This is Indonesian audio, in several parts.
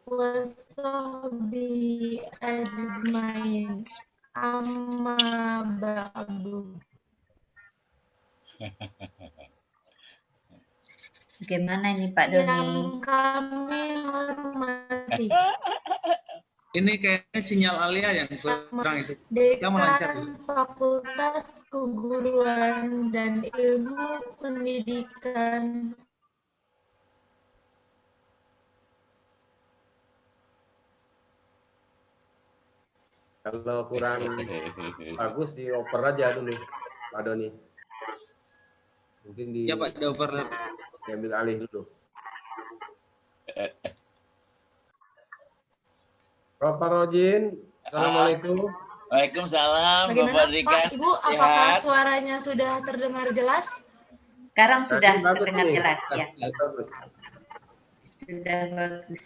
wasahbihi ajmain. Amma ba'du. Bagaimana ini Pak Doni? Yang kami hormati Ini kayaknya sinyal Alia yang kurang itu. Kita melancar. Dekan Fakultas Keguruan dan Ilmu Pendidikan Kalau kurang bagus dioper aja dulu, Pak Doni. Mungkin Ya Pak, dioper. diambil alih dulu. Bapak Rojin, assalamualaikum. Waalaikumsalam, Bagaimana Bapak Rika. Pak, Ibu? Apakah suaranya sudah terdengar jelas? Sekarang sudah Tadi bagus terdengar nih. jelas ya. Bagus. Sudah bagus.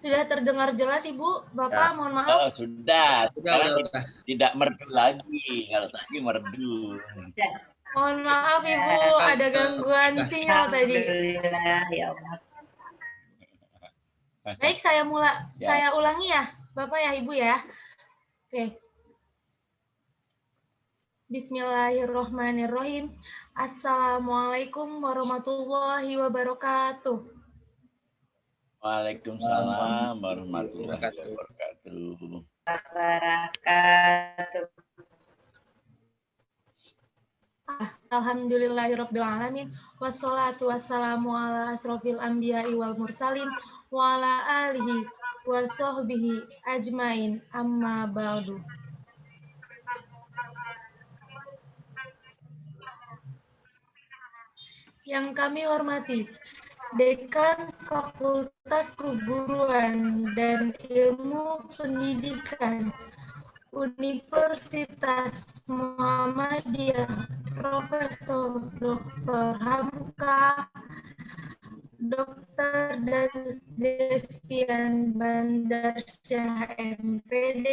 Sudah terdengar jelas Ibu? Bapak, Ya. mohon maaf. Oh, sudah. Sekarang Udah. tidak merdu lagi. Kalau tadi merdu. Sudah. Mohon maaf Ibu, ada gangguan sinyal tadi. Alhamdulillah ya Allah. Baik, Ya. saya ulangi ya, Bapak ya, Ibu ya. Oke. Bismillahirrohmanirrohim. Assalamualaikum warahmatullahi wabarakatuh. Waalaikumsalam warahmatullahi wabarakatuh. Wabarakatuh. Alhamdulillahirrabbilalamin. Wassalatu wassalamu ala asrofil anbiya'i wal mursalin wa ala alihi wa sahbihi ajmain amma ba'du. Yang kami hormati Dekan Fakultas Keguruan dan Ilmu Pendidikan Universitas Muhammadiyah Profesor Dr. Hamka Dr. Despian Bandarsyah MPD,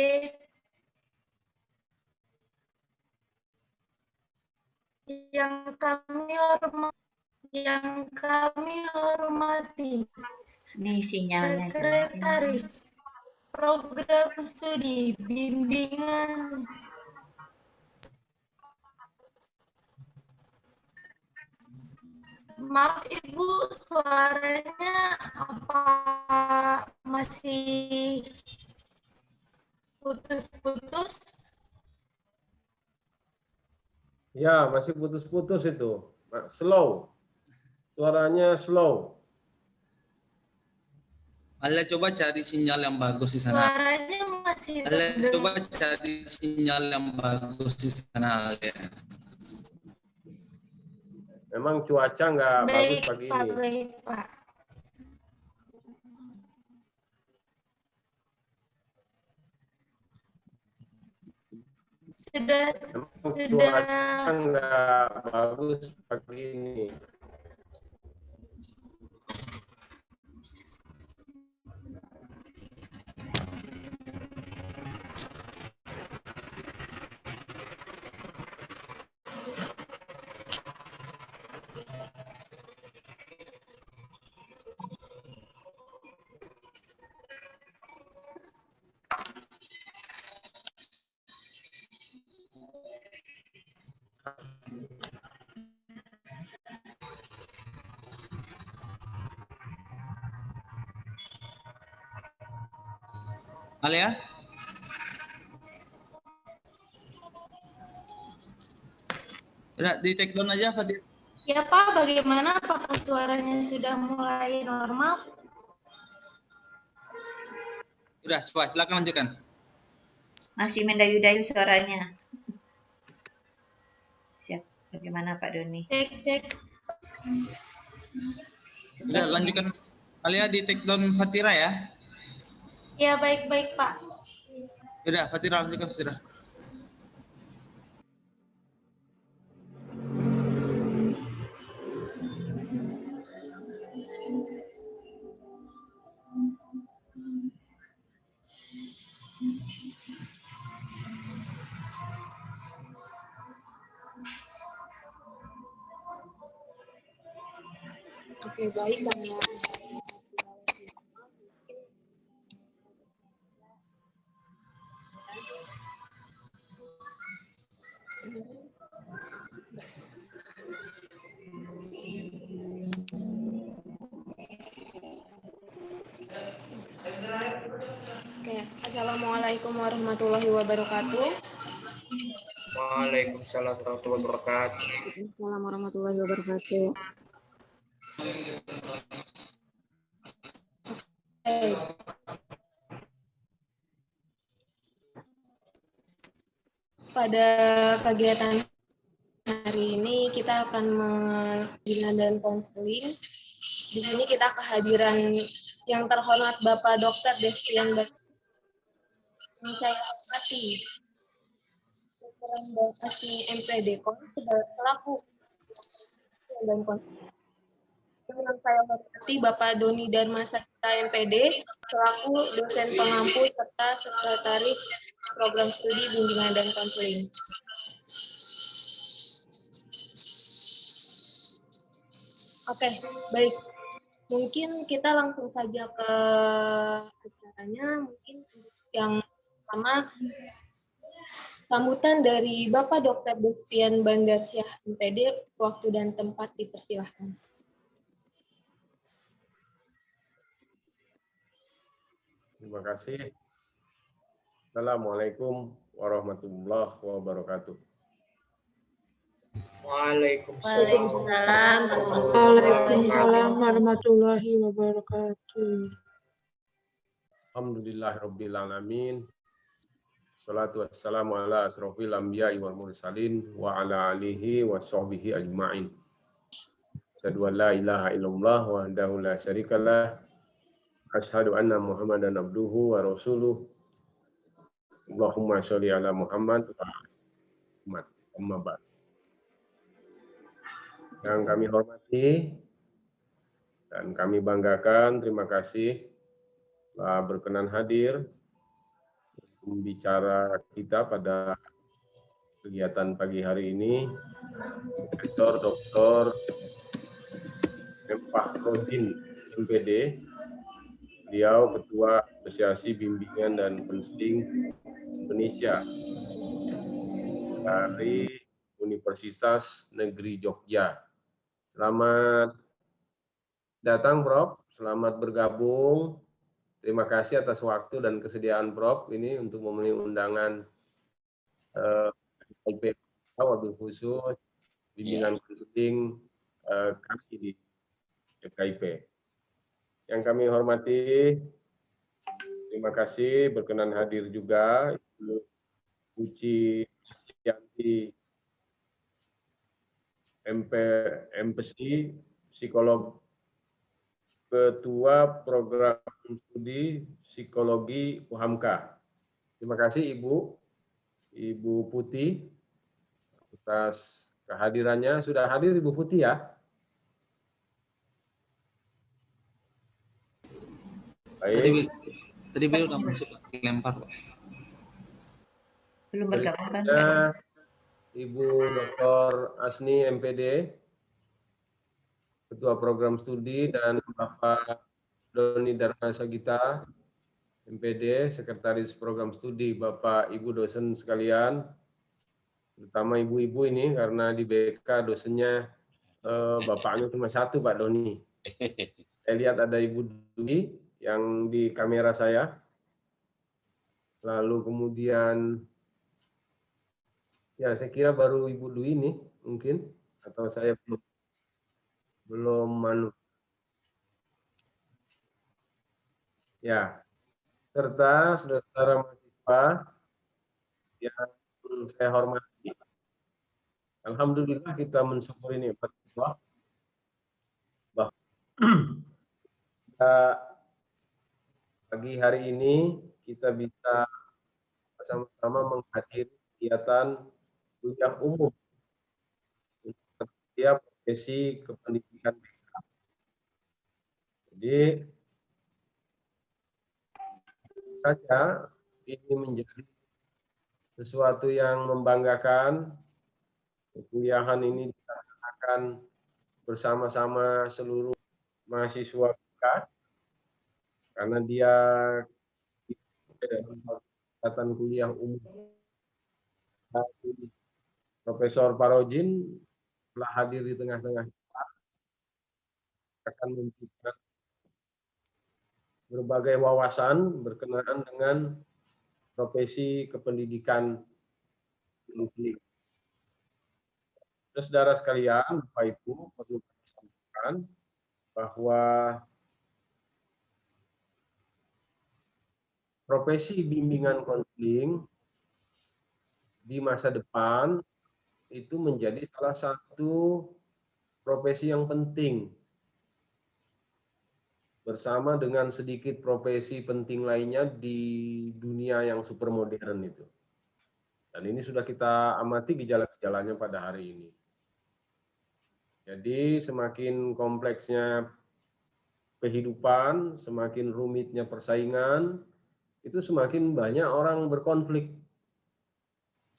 yang kami hormati Ini sinyalnya. Sekretaris Program Studi Bimbingan Maaf Ibu, suaranya apa masih putus-putus? Ya, masih putus-putus itu. Slow. Suaranya slow. Alia coba cari sinyal yang bagus di sana. Suaranya masih Alia terdengar. coba cari sinyal yang bagus di sana, Alia. Memang cuaca nggak bagus Baik pagi Pak, ini. baik Pak. Memang cuaca nggak bagus pagi ini. Alia? Udah di take down aja, Fatir. Ya Pak, bagaimana? Apakah suaranya sudah mulai normal? Udah, coba silakan lanjutkan. Masih mendayu-dayu suaranya. Siap. Bagaimana Pak Doni? Cek. Udah, lanjutkan. Alia di take down Fatira ya. Ya, baik-baik Pak. Udah, Fatira lanjutkan, Fatira. Oke, baik Bang ya. Assalamualaikum warahmatullahi wabarakatuh. Waalaikumsalam warahmatullahi wabarakatuh. Assalamualaikum warahmatullahi wabarakatuh. Pada kegiatan hari ini kita akan membina dan konseling. Di sini kita kehadiran yang terhormat Bapak Dr. Destian yang saya hormati. Asmi MPD selaku dan yang saya hormati Bapak Doni Dharma Sakti MPD selaku dosen pengampu serta sekretaris program studi bimbingan dan konseling. Oke, baik. Mungkin kita langsung saja ke acaranya. Mungkin yang pertama sambutan dari Bapak Dr. Destian Bandarsyah MPD, waktu dan tempat dipersilahkan. Terima kasih. Assalamualaikum warahmatullahi wabarakatuh. Waalaikumsalam. Waalaikumsalam warahmatullahi wabarakatuh. Alhamdulillahirabbil alamin. Salatu wassalamu ala asrofil anbiya'i wal mursalin wa ala alihi wa sahbihi ajma'in. Asyhadu an la ilaha illallah wahdahu la syarikalah. Asyhadu anna Muhammadan abduhu wa rasuluh. Allahumma sholli ala Muhammad wa ala Muhammad. Amma ba'd. Yang kami hormati dan kami banggakan, terima kasih telah berkenan hadir pembicara kita pada kegiatan pagi hari ini, Profesor Dr. Fakhruddin MPD. Beliau Ketua Asosiasi Bimbingan dan Konseling Indonesia dari Universitas Negeri Jogja. Selamat datang, Prof. Selamat bergabung. Terima kasih atas waktu dan kesediaan Prof. ini untuk memenuhi undangan KIP, wabil khusus bimbingan konseling kami di KIP. Yang kami hormati, terima kasih berkenan hadir juga Ibu Uci Yanti MPC, psikolog, Ketua Program Studi Psikologi UHAMKA. Terima kasih Ibu Putih atas kehadirannya. Sudah hadir Ibu Putih ya? Baik. Tadi beliau udah masuk dilempar, Pak. Belum bergabung kan? Ibu Dr. Asni MPD, Ketua Program Studi, dan Bapak Doni Dharma Sagita MPD, Sekretaris Program Studi. Bapak Ibu dosen sekalian, terutama ibu-ibu ini karena di BK dosennya bapaknya cuma satu, Pak Doni. Saya lihat ada Ibu Dwi yang di kamera saya. Lalu kemudian ya saya kira baru Ibu Dwi ini mungkin, atau saya belum ya, serta saudara mahasiswa yang saya hormati. Alhamdulillah kita mensyukuri nikmat Allah bahwa pagi hari ini kita bisa bersama-sama menghadiri kegiatan kuliah umum untuk setiap profesi kependidikan. Jadi saja ini menjadi sesuatu yang membanggakan. Kuliahan ini dilaksanakan bersama-sama seluruh mahasiswa kita karena dia dalam kegiatan kuliah umum. Profesor Parojin telah hadir di tengah-tengah kita, akan memberikan berbagai wawasan berkenaan dengan profesi kependidikan Muslim. Saudara sekalian, Bapak Ibu, perlu kami sampaikan bahwa profesi bimbingan konseling di masa depan itu menjadi salah satu profesi yang penting bersama dengan sedikit profesi penting lainnya di dunia yang super modern itu. Dan ini sudah kita amati gejala-gejalanya pada hari ini. Jadi semakin kompleksnya kehidupan, semakin rumitnya persaingan, itu semakin banyak orang berkonflik.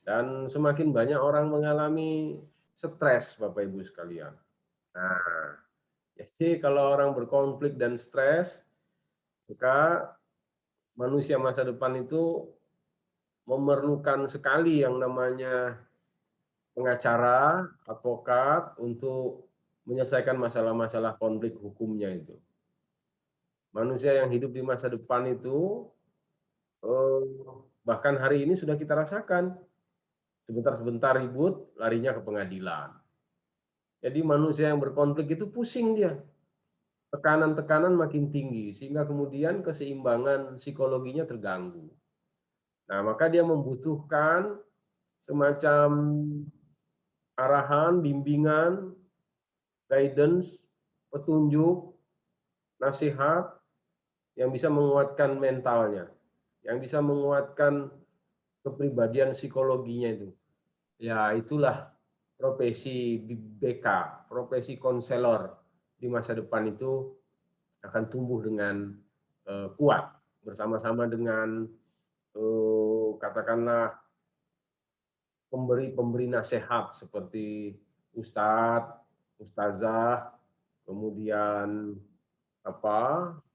Dan semakin banyak orang mengalami stres, Bapak Ibu sekalian. Nah, jadi kalau orang berkonflik dan stres, maka manusia masa depan itu memerlukan sekali yang namanya pengacara, advokat untuk menyelesaikan masalah-masalah konflik hukumnya itu. Manusia yang hidup di masa depan itu bahkan hari ini sudah kita rasakan. Sebentar-sebentar ribut, larinya ke pengadilan. Jadi manusia yang berkonflik itu pusing dia. Tekanan-tekanan makin tinggi, sehingga kemudian keseimbangan psikologinya terganggu. Nah, maka dia membutuhkan semacam arahan, bimbingan, guidance, petunjuk, nasihat yang bisa menguatkan mentalnya, yang bisa menguatkan kepribadian psikologinya itu. Ya, itulah profesi BK, profesi konselor di masa depan itu akan tumbuh dengan kuat bersama-sama dengan katakanlah pemberi nasihat seperti ustadz, ustazah, kemudian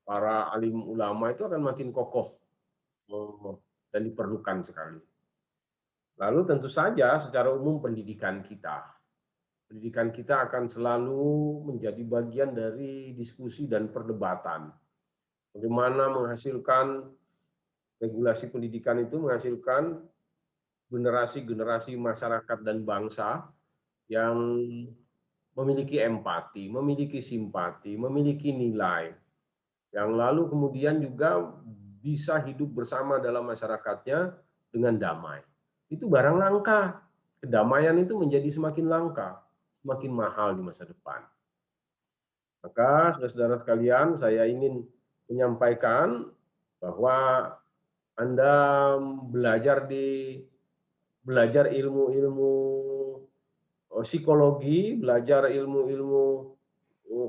para alim ulama itu akan makin kokoh dan diperlukan sekali. Lalu tentu saja secara umum pendidikan kita akan selalu menjadi bagian dari diskusi dan perdebatan. Bagaimana menghasilkan regulasi pendidikan itu menghasilkan generasi-generasi masyarakat dan bangsa yang memiliki empati, memiliki simpati, memiliki nilai, yang lalu kemudian juga bisa hidup bersama dalam masyarakatnya dengan damai. Itu barang langka. Kedamaian itu menjadi semakin langka, semakin mahal di masa depan. Maka saudara-saudara sekalian, saya ingin menyampaikan bahwa Anda belajar ilmu-ilmu psikologi, belajar ilmu-ilmu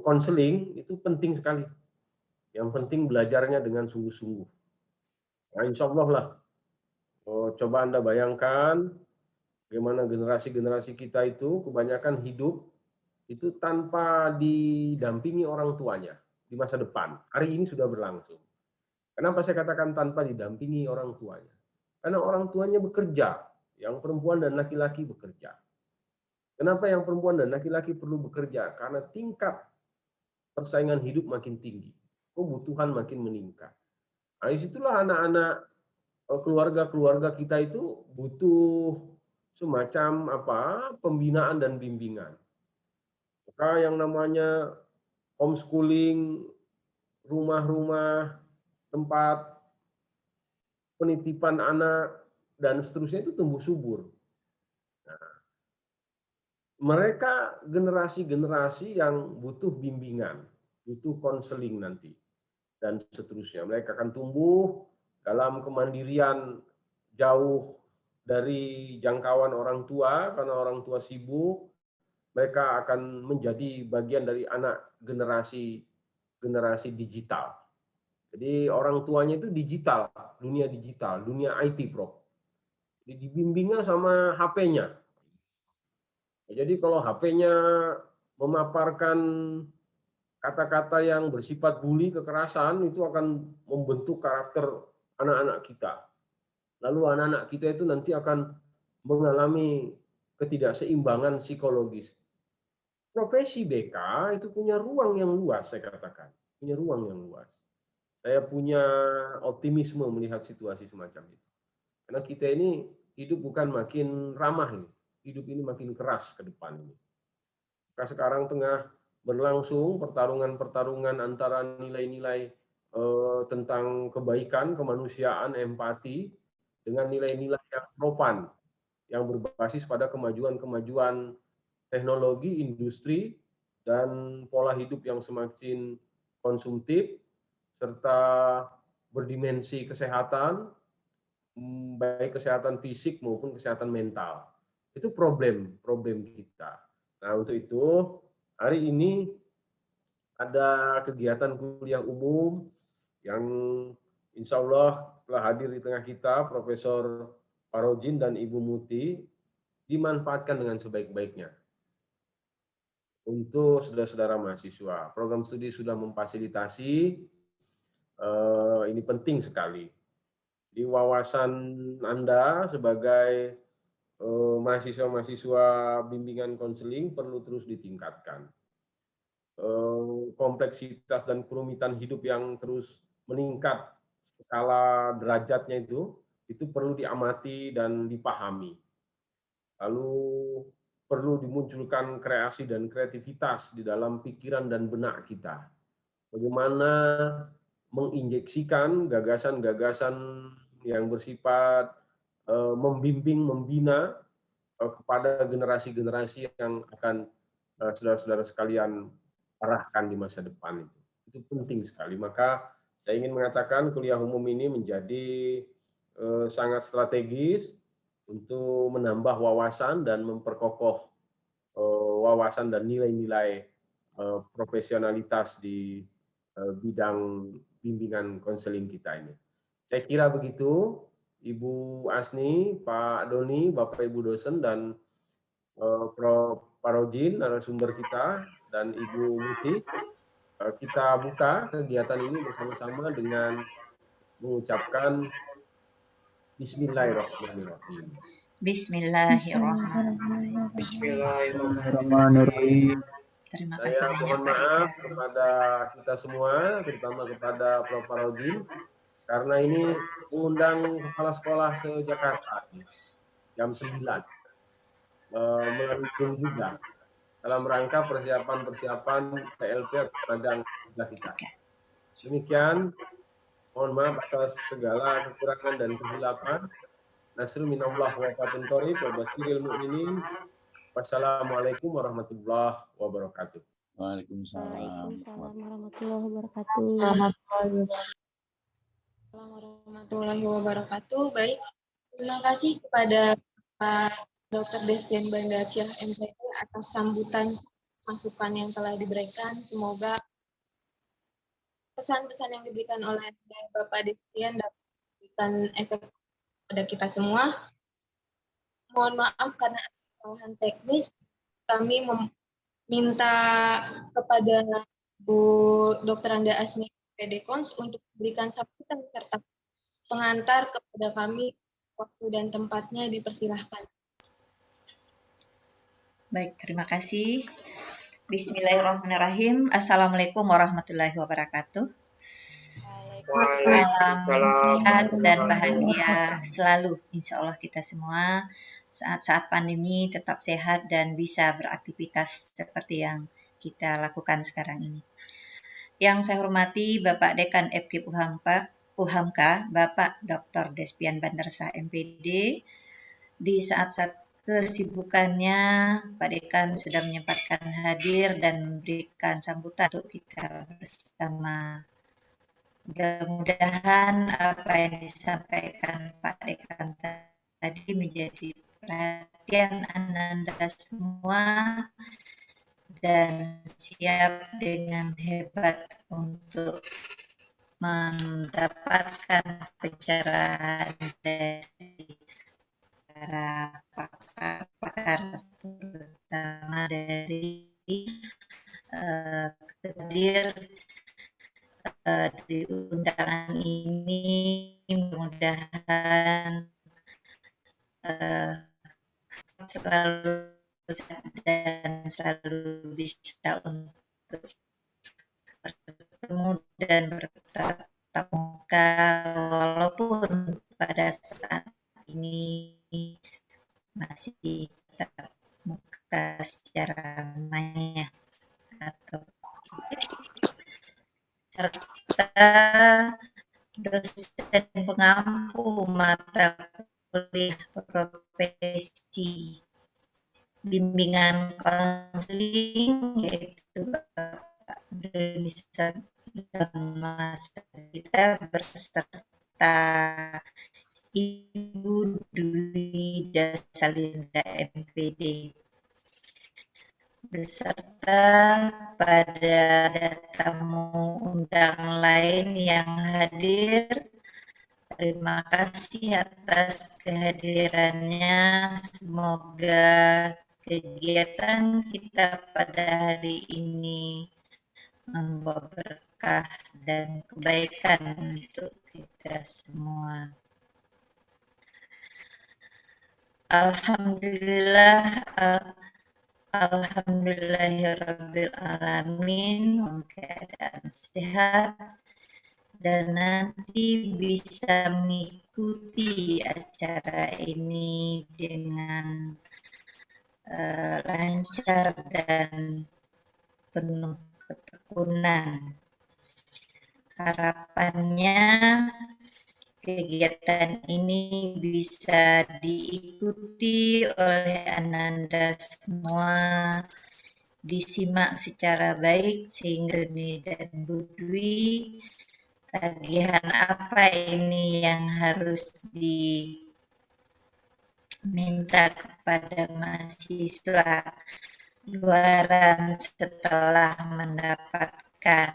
konseling itu penting sekali. Yang penting belajarnya dengan sungguh-sungguh. Nah, insya Allah lah. Coba Anda bayangkan bagaimana generasi-generasi kita itu kebanyakan hidup itu tanpa didampingi orang tuanya di masa depan. Hari ini sudah berlangsung. Kenapa saya katakan tanpa didampingi orang tuanya? Karena orang tuanya bekerja, yang perempuan dan laki-laki bekerja. Kenapa yang perempuan dan laki-laki perlu bekerja? Karena tingkat persaingan hidup makin tinggi, kebutuhan makin meningkat. Nah, disitulah anak-anak keluarga-keluarga kita itu butuh semacam pembinaan dan bimbingan. Maka yang namanya homeschooling, rumah-rumah, tempat penitipan anak, dan seterusnya itu tumbuh subur. Nah, mereka generasi-generasi yang butuh bimbingan, butuh konseling nanti, dan seterusnya. Mereka akan tumbuh dalam kemandirian jauh dari jangkauan orang tua, karena orang tua sibuk, mereka akan menjadi bagian dari anak generasi digital. Jadi orang tuanya itu digital, dunia IT, Prof. Jadi dibimbingnya sama HP-nya. Jadi kalau HP-nya memaparkan kata-kata yang bersifat bully, kekerasan, itu akan membentuk karakter anak-anak kita. Lalu anak-anak kita itu nanti akan mengalami ketidakseimbangan psikologis. Profesi BK itu punya ruang yang luas, saya katakan. Punya ruang yang luas. Saya punya optimisme melihat situasi semacam itu. Karena kita ini hidup bukan makin ramah ini, hidup ini makin keras ke depan ini. Maka sekarang tengah berlangsung pertarungan-pertarungan antara nilai-nilai tentang kebaikan, kemanusiaan, empati, dengan nilai-nilai yang profan, yang berbasis pada kemajuan-kemajuan teknologi, industri, dan pola hidup yang semakin konsumtif, serta berdimensi kesehatan, baik kesehatan fisik maupun kesehatan mental. Itu problem kita. Nah, untuk itu hari ini ada kegiatan kuliah umum yang insya Allah telah hadir di tengah kita, Profesor Parojin dan Ibu Muti, dimanfaatkan dengan sebaik-baiknya untuk saudara-saudara mahasiswa. Program studi sudah memfasilitasi, ini penting sekali. Di wawasan Anda sebagai mahasiswa-mahasiswa bimbingan konseling perlu terus ditingkatkan. Kompleksitas dan kerumitan hidup yang terus meningkat, skala derajatnya itu perlu diamati dan dipahami. Lalu perlu dimunculkan kreasi dan kreativitas di dalam pikiran dan benak kita. Bagaimana menginjeksikan gagasan-gagasan yang bersifat membimbing, membina kepada generasi-generasi yang akan saudara-saudara sekalian arahkan di masa depan itu. Itu penting sekali. Maka saya ingin mengatakan kuliah umum ini menjadi sangat strategis untuk menambah wawasan dan memperkokoh wawasan dan nilai-nilai profesionalitas di bidang bimbingan konseling kita ini. Saya kira begitu, Ibu Asni, Pak Doni, Bapak Ibu dosen, dan Prof. Parojin, narasumber kita, dan Ibu Muti. Kita buka kegiatan ini bersama-sama dengan mengucapkan Bismillahirrahmanirrahim. Bismillahirrahmanirrahim. Terima kasih Saya banyak mohon Pak maaf Dika. kepada kita semua, terutama kepada Prof. Parojin, karena ini undang kepala sekolah se-Jakarta jam 9 melalui Zoom juga dalam rangka persiapan PLP atau magang kita. Demikian, mohon maaf atas segala kekurangan dan kesilapan. Nasrul minallah wa fatin thorib wa basiril mu'minin. Wassalamualaikum warahmatullahi wabarakatuh. Waalaikumsalam. Waalaikumsalam warahmatullahi wabarakatuh. Warahmatullahi wabarakatuh. Baik, terima kasih kepada Pak Dr. Despian Bandarsyah MPD atas sambutan masukan yang telah diberikan. Semoga pesan-pesan yang diberikan oleh Bapak Despian dapat memberikan efek pada kita semua. Mohon maaf karena ada kesalahan teknis. Kami meminta kepada Bu Dr. Anda Asni PD Kons untuk memberikan sambutan serta pengantar kepada kami. Waktu dan tempatnya dipersilahkan. Baik, terima kasih. Bismillahirrahmanirrahim. Assalamualaikum warahmatullahi wabarakatuh. Salam sehat dan bahagia selalu, insya Allah kita semua saat-saat pandemi tetap sehat dan bisa beraktivitas seperti yang kita lakukan sekarang ini. Yang saya hormati Bapak Dekan FKIP UHAMKA, Bapak Dr. Despian Bandarsyah MPD. Di saat-saat kesibukannya, Pak Dekan sudah menyempatkan hadir dan memberikan sambutan untuk kita bersama. Mudah-mudahan apa yang disampaikan Pak Dekan tadi menjadi perhatian Anda semua dan siap dengan hebat untuk mendapatkan pencerahan dari para pakar-pakar, terutama dari hadir di undangan ini. Mudah-mudahan selalu dan selalu bisa untuk bertemu dan bertatap muka, walaupun pada saat ini masih tetap muka secara maya atau serta dosen pengampu mata kuliah profesi bimbingan konseling yaitu Bapak Denisa Masa kita berserta Ibu Dwi Dasalinda MPD beserta pada tamu undang lain yang hadir. Terima kasih atas kehadirannya. Semoga kegiatan kita pada hari ini membawa berkah dan kebaikan untuk kita semua. Alhamdulillahirabbil alamin, keadaan sehat dan nanti bisa mengikuti acara ini dengan lancar dan penuh ketekunan. Harapannya kegiatan ini bisa diikuti oleh Ananda semua, disimak secara baik sehingga Doni dan Bu Dwi tagihan apa ini yang harus diminta kepada mahasiswa luaran setelah mendapatkan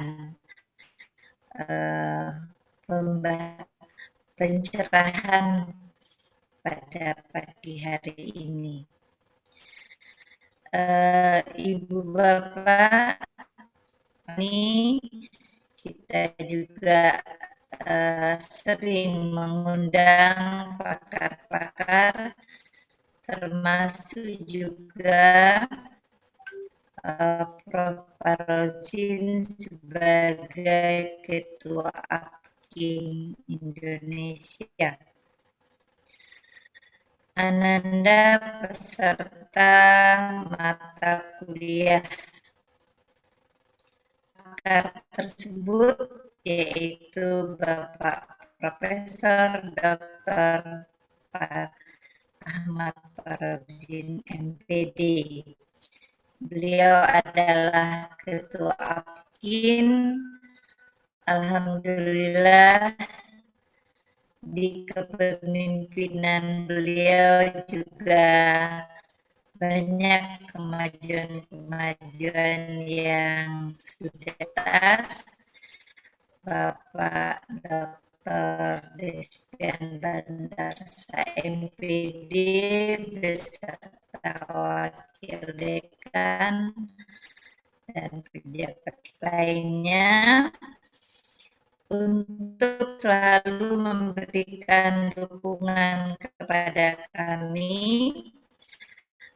pencerahan pada pagi hari ini. Ibu Bapak, ini kita juga sering mengundang pakar-pakar, termasuk juga Prof. Parojin sebagai Ketua APKIN Indonesia. Ananda peserta mata kuliah pakar tersebut yaitu Bapak Profesor Dr. Ahmad Parojin MPD. Beliau adalah Ketua APKIN. Alhamdulillah di kepemimpinan beliau juga banyak kemajuan-kemajuan yang sudah atas. Bapak Dr. Despian Bandarsa MPD beserta Wakil Dekan dan pejabat lainnya untuk selalu memberikan dukungan kepada kami.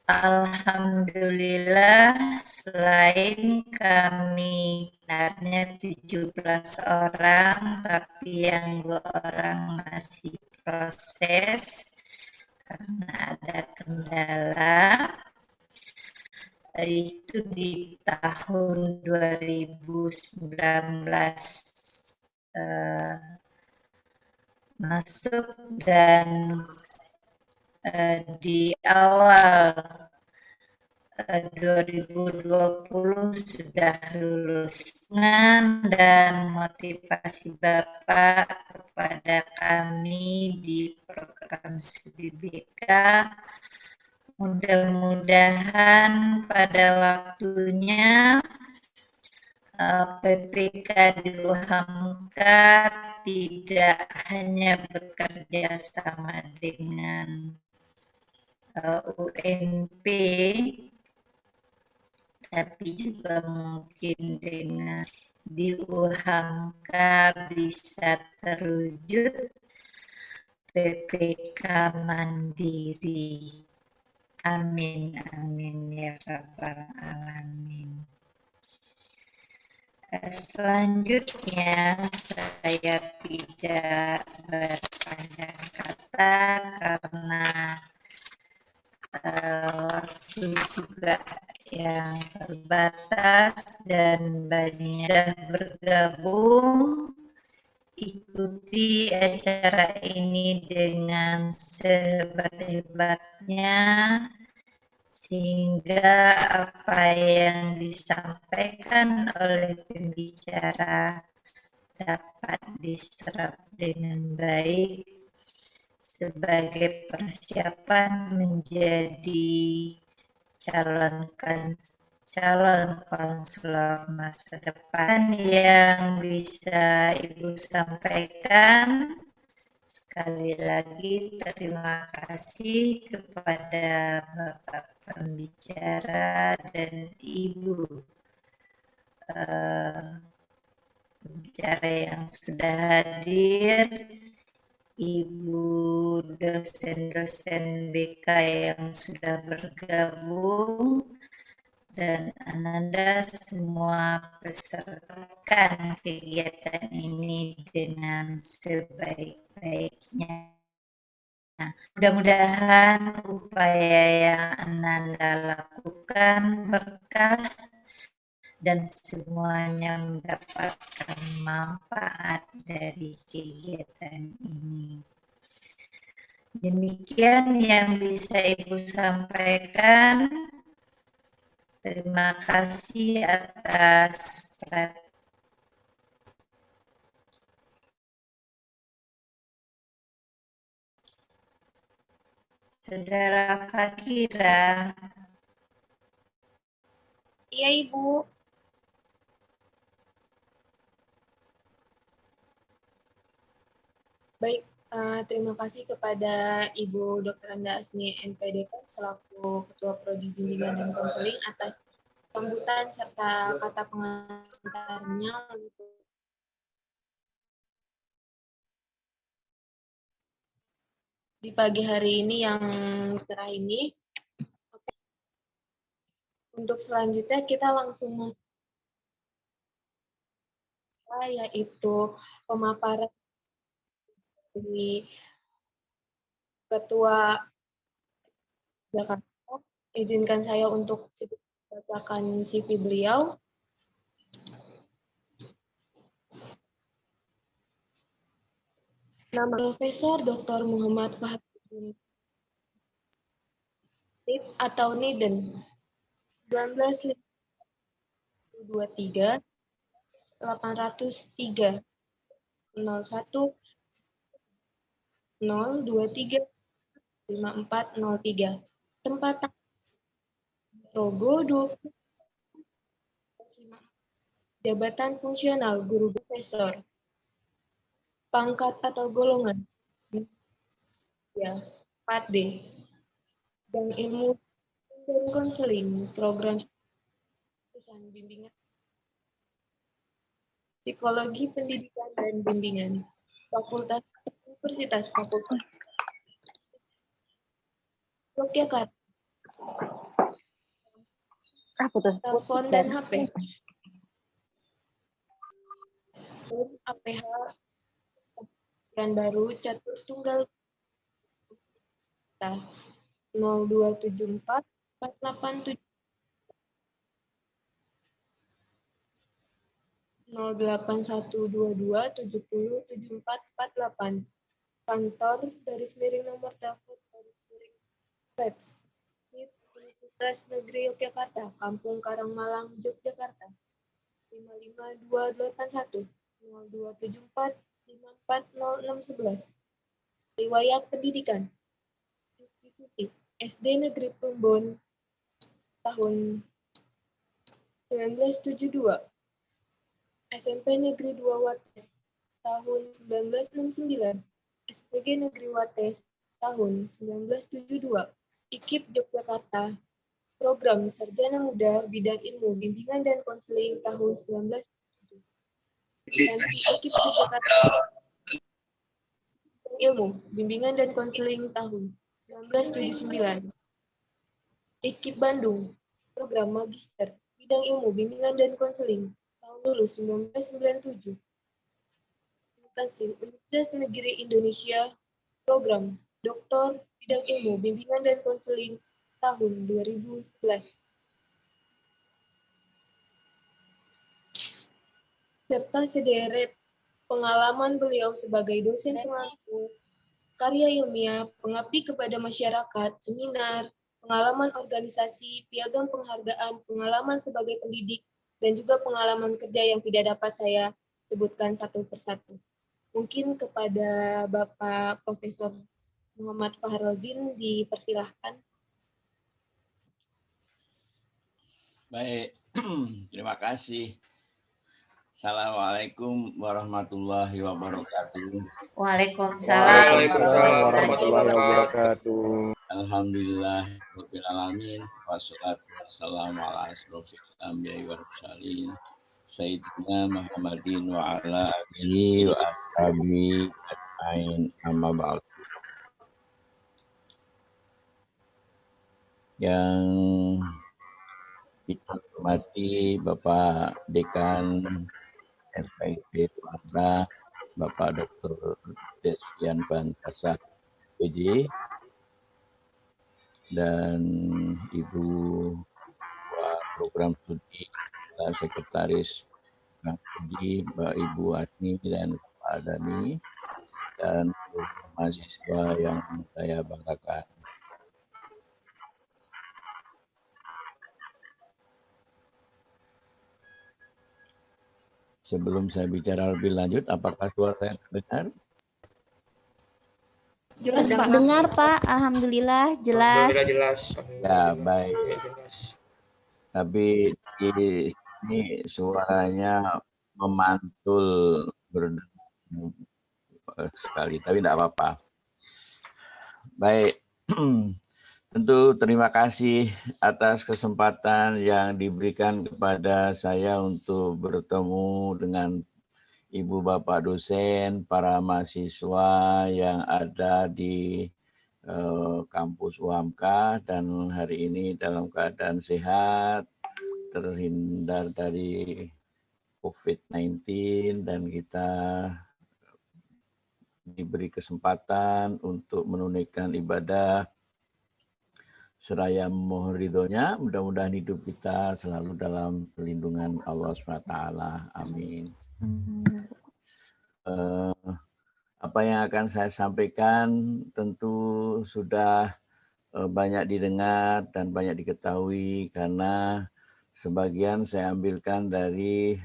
Alhamdulillah, selain kami sebenarnya 17 orang, tapi yang 2 orang masih proses karena ada kendala. Itu di tahun 2019 masuk dan di awal 2020 sudah lulus dan motivasi Bapak kepada kami di program studi BK mudah-mudahan pada waktunya PPK di UHAMKA tidak hanya bekerja sama dengan UNP, tapi juga mungkin dengan di UHAMKA bisa terwujud PPK mandiri. Amin, amin ya rabbal alamin. Selanjutnya saya tidak berpanjang kata karena waktu juga yang terbatas dan banyak bergabung. Ikuti acara ini dengan sehebat-hebatnya sehingga apa yang disampaikan oleh pembicara dapat diserap dengan baik sebagai persiapan menjadi calon konselor masa depan. Yang bisa Ibu sampaikan, sekali lagi terima kasih kepada Bapak pembicara dan Ibu pembicara yang sudah hadir, Ibu dosen-dosen BK yang sudah bergabung, dan Ananda semua pesertakan kegiatan ini dengan sebaik-baiknya. Mudah-mudahan upaya yang Ananda lakukan berkah dan semuanya mendapatkan manfaat dari kegiatan ini. Demikian yang bisa Ibu sampaikan. Terima kasih atas perhatian. Saudara Fakira. Iya, Ibu. Baik, terima kasih kepada Ibu Dr. Anda Asni MPD selaku Ketua Prodi Bimbingan dan Konseling atas sambutan serta kata pengantarnya di pagi hari ini yang cerah ini. Oke. Untuk selanjutnya kita langsung masuk, yaitu pemaparan dari Ketua Jakarta. Izinkan saya untuk bacakan CV beliau. Nama Profesor Dr. Muhammad Fahdudin atau Niden, 1923 803 01 023 5403. Tempat Rogo 20. Jabatan fungsional guru profesor. Pangkat atau golongan ya 4D. Dan ilmu dan konseling program bimbingan psikologi pendidikan dan bimbingan Fakultas Universitas Fakultas Yogyakarta. Telepon dan HP. APH Baru Catur Tunggal 0274 487 08122 70 7448. Kantor _nomor telepon fax Universitas Negeri Yogyakarta, Kampung Karangmalang, Yogyakarta. 55281 0274 540611. Riwayat pendidikan. Institusi SD Negeri Plumbon tahun 1972. SMP Negeri 2 Wates tahun 1969. SPG Negeri Wates tahun 1972. IKIP Yogyakarta. Program Sarjana Muda Bidang Ilmu Bimbingan dan Konseling tahun 1977. Lisensi IKIP Yogyakarta. Ilmu Bimbingan dan Konseling tahun 1979. IKIP Bandung. Program Magister Bidang Ilmu Bimbingan dan Konseling tahun lulus 1997. Instansi Universitas Negeri Indonesia, program Doktor Bidang Ilmu, Bimbingan dan Konseling tahun 2011. Serta sederet pengalaman beliau sebagai dosen pengampu, karya ilmiah, pengabdi kepada masyarakat, seminar, pengalaman organisasi, piagam penghargaan, pengalaman sebagai pendidik, dan juga pengalaman kerja yang tidak dapat saya sebutkan satu persatu. Mungkin kepada Bapak Profesor Muhammad Fahrozin dipersilahkan. Baik, terima kasih. Assalamualaikum warahmatullahi wabarakatuh. Waalaikumsalam warahmatullahi wabarakatuh. Alhamdulillah rabbil alamin wassalatu wassalamu ala asrofil anbiya'i wal mursalin sayyidina Muhammadin wa ala alihi wa ashabihi ajmain amma ba'd. Yang kita hormati Bapak Dekan FIP Warna, Bapak Dr. Desvian Fantasa PD, dan Ibu Program Studi Sekretaris Studi Mbak Ibu Asni dan Pak Adani, dan mahasiswa yang saya banggakan. Sebelum saya bicara lebih lanjut, apakah suara saya terdengar? Jelas, Pak. Dengar, Pak. Alhamdulillah, jelas. Alhamdulillah jelas. Ya, baik. Ya, jelas. Tapi di sini suaranya memantul berdengung sekali, tapi tidak apa-apa. Baik, tentu terima kasih atas kesempatan yang diberikan kepada saya untuk bertemu dengan Ibu Bapak dosen, para mahasiswa yang ada di kampus UHAMKA, dan hari ini dalam keadaan sehat, terhindar dari COVID-19, dan kita diberi kesempatan untuk menunaikan ibadah seraya mohon ridhonya. Mudah-mudahan hidup kita selalu dalam perlindungan Allah SWT. Amin. Apa yang akan saya sampaikan tentu sudah banyak didengar dan banyak diketahui, karena sebagian saya ambilkan dari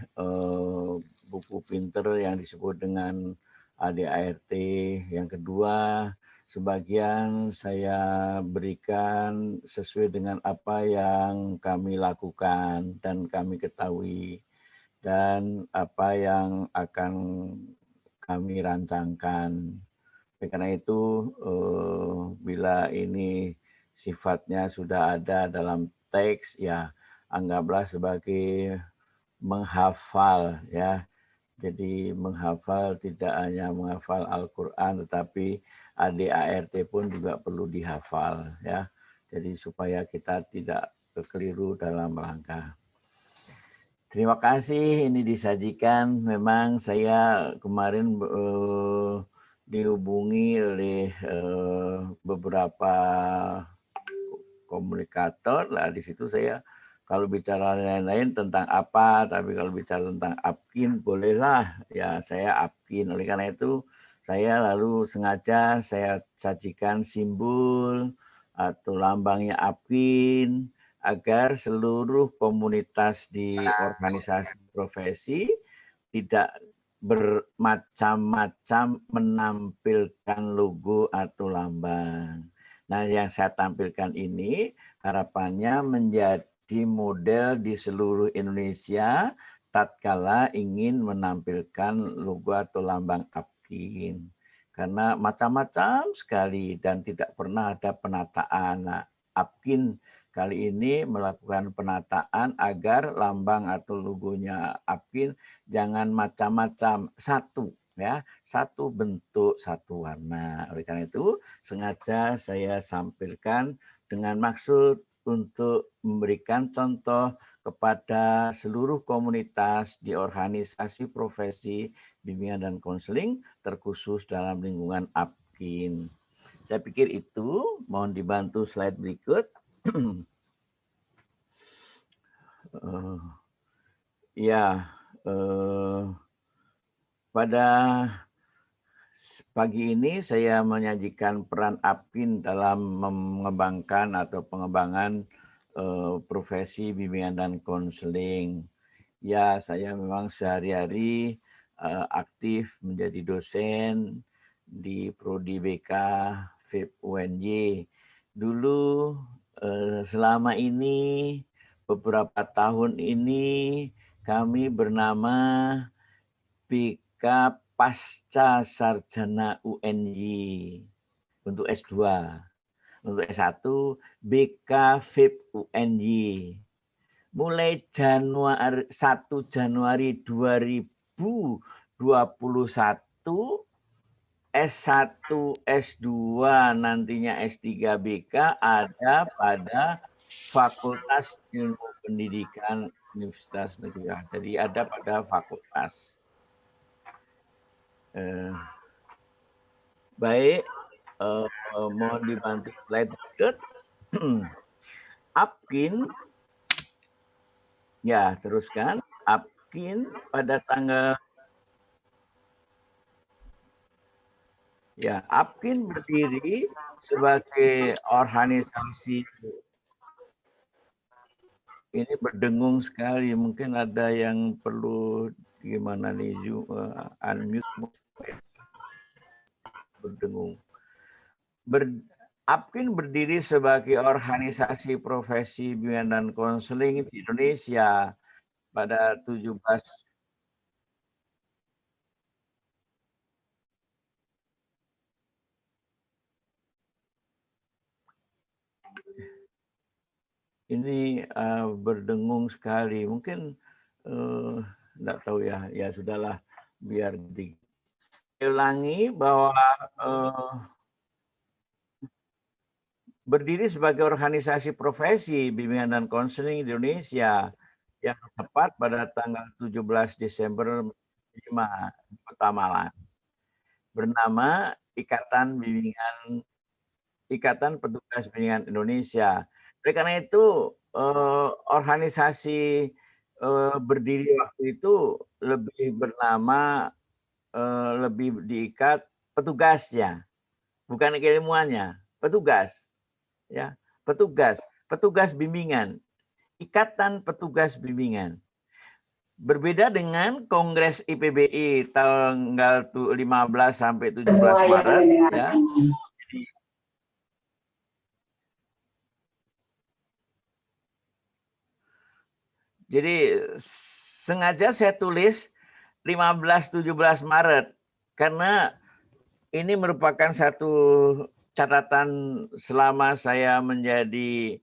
buku pinter yang disebut dengan ADART. Yang kedua, sebagian saya berikan sesuai dengan apa yang kami lakukan dan kami ketahui, dan apa yang akan kami rancangkan. Karena itu, bila ini sifatnya sudah ada dalam teks, ya anggaplah sebagai menghafal, ya. Jadi menghafal tidak hanya menghafal Al-Quran, tetapi ADART pun juga perlu dihafal, ya. Jadi supaya kita tidak keliru dalam langkah. Terima kasih ini disajikan. Memang saya kemarin dihubungi oleh beberapa komunikator. Lah di situ saya kalau bicara lain-lain tentang apa, tapi kalau bicara tentang APKIN bolehlah, ya saya APKIN. Oleh karena itu saya lalu sengaja saya sajikan simbol atau lambangnya APKIN agar seluruh komunitas di organisasi profesi tidak bermacam-macam menampilkan logo atau lambang. Nah, yang saya tampilkan ini harapannya menjadi model di seluruh Indonesia tatkala ingin menampilkan logo atau lambang APKIN. Karena macam-macam sekali dan tidak pernah ada penataan. Nah, APKIN kali ini melakukan penataan agar lambang atau logonya APKIN jangan macam-macam, satu, ya, satu bentuk, satu warna. Oleh karena itu sengaja saya sampaikan dengan maksud untuk memberikan contoh kepada seluruh komunitas di organisasi profesi bimbingan dan konseling terkhusus dalam lingkungan APKIN. Saya pikir itu, mohon dibantu slide berikut. Pada pagi ini saya menyajikan peran APKIN dalam mengembangkan atau pengembangan profesi bimbingan dan konseling. Ya, saya memang sehari-hari aktif menjadi dosen di Prodi BK FIP UNY. Dulu selama ini beberapa tahun ini kami bernama BK Pasca Sarjana UNY untuk S2. Untuk S1 BK FIP UNY. Mulai Januari 1 Januari 2021 S1, S2, nantinya S3 BK ada pada Fakultas Ilmu Pendidikan Universitas Negeri. Jadi ada pada fakultas. Baik, mohon dibantu slide berikut. APKIN, ya teruskan. APKIN pada tanggal, ya APKIN berdiri sebagai organisasi. Ini berdengung sekali, mungkin ada yang perlu gimana nih, unmute, berdengung. APKIN berdiri sebagai organisasi profesi bimbingan dan konseling di Indonesia pada 17 ini berdengung sekali. Mungkin enggak tahu ya. Ya sudahlah, biar diulangi bahwa berdiri sebagai organisasi profesi bimbingan dan konseling di Indonesia yang tepat pada tanggal 17 Desember 5 Kota Malang. Bernama Ikatan Petugas Bimbingan Indonesia. Oleh karena itu, organisasi berdiri waktu itu lebih bernama, lebih diikat petugasnya, bukan keilmuannya, petugas. Ya, petugas bimbingan, Ikatan Petugas Bimbingan. Berbeda dengan Kongres IPBI tanggal 15 sampai 17 Maret ya. Jadi sengaja saya tulis 15-17 Maret karena ini merupakan satu catatan selama saya menjadi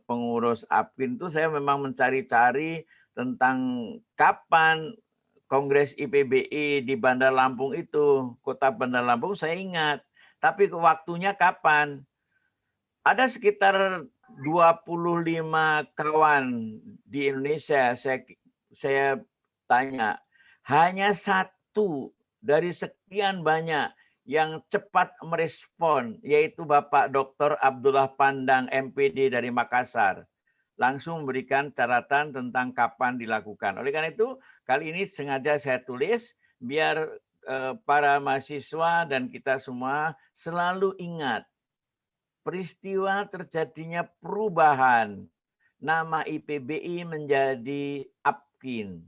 pengurus APKIN itu, saya memang mencari-cari tentang kapan Kongres IPBI di Bandar Lampung itu, kota Bandar Lampung saya ingat, tapi waktunya kapan? Ada sekitar 25 kawan di Indonesia, saya tanya, hanya satu dari sekian banyak yang cepat merespon, yaitu Bapak Dr. Abdullah Pandang, MPD dari Makassar. Langsung memberikan catatan tentang kapan dilakukan. Oleh karena itu, kali ini sengaja saya tulis, biar para mahasiswa dan kita semua selalu ingat peristiwa terjadinya perubahan nama IPBI menjadi APKIN.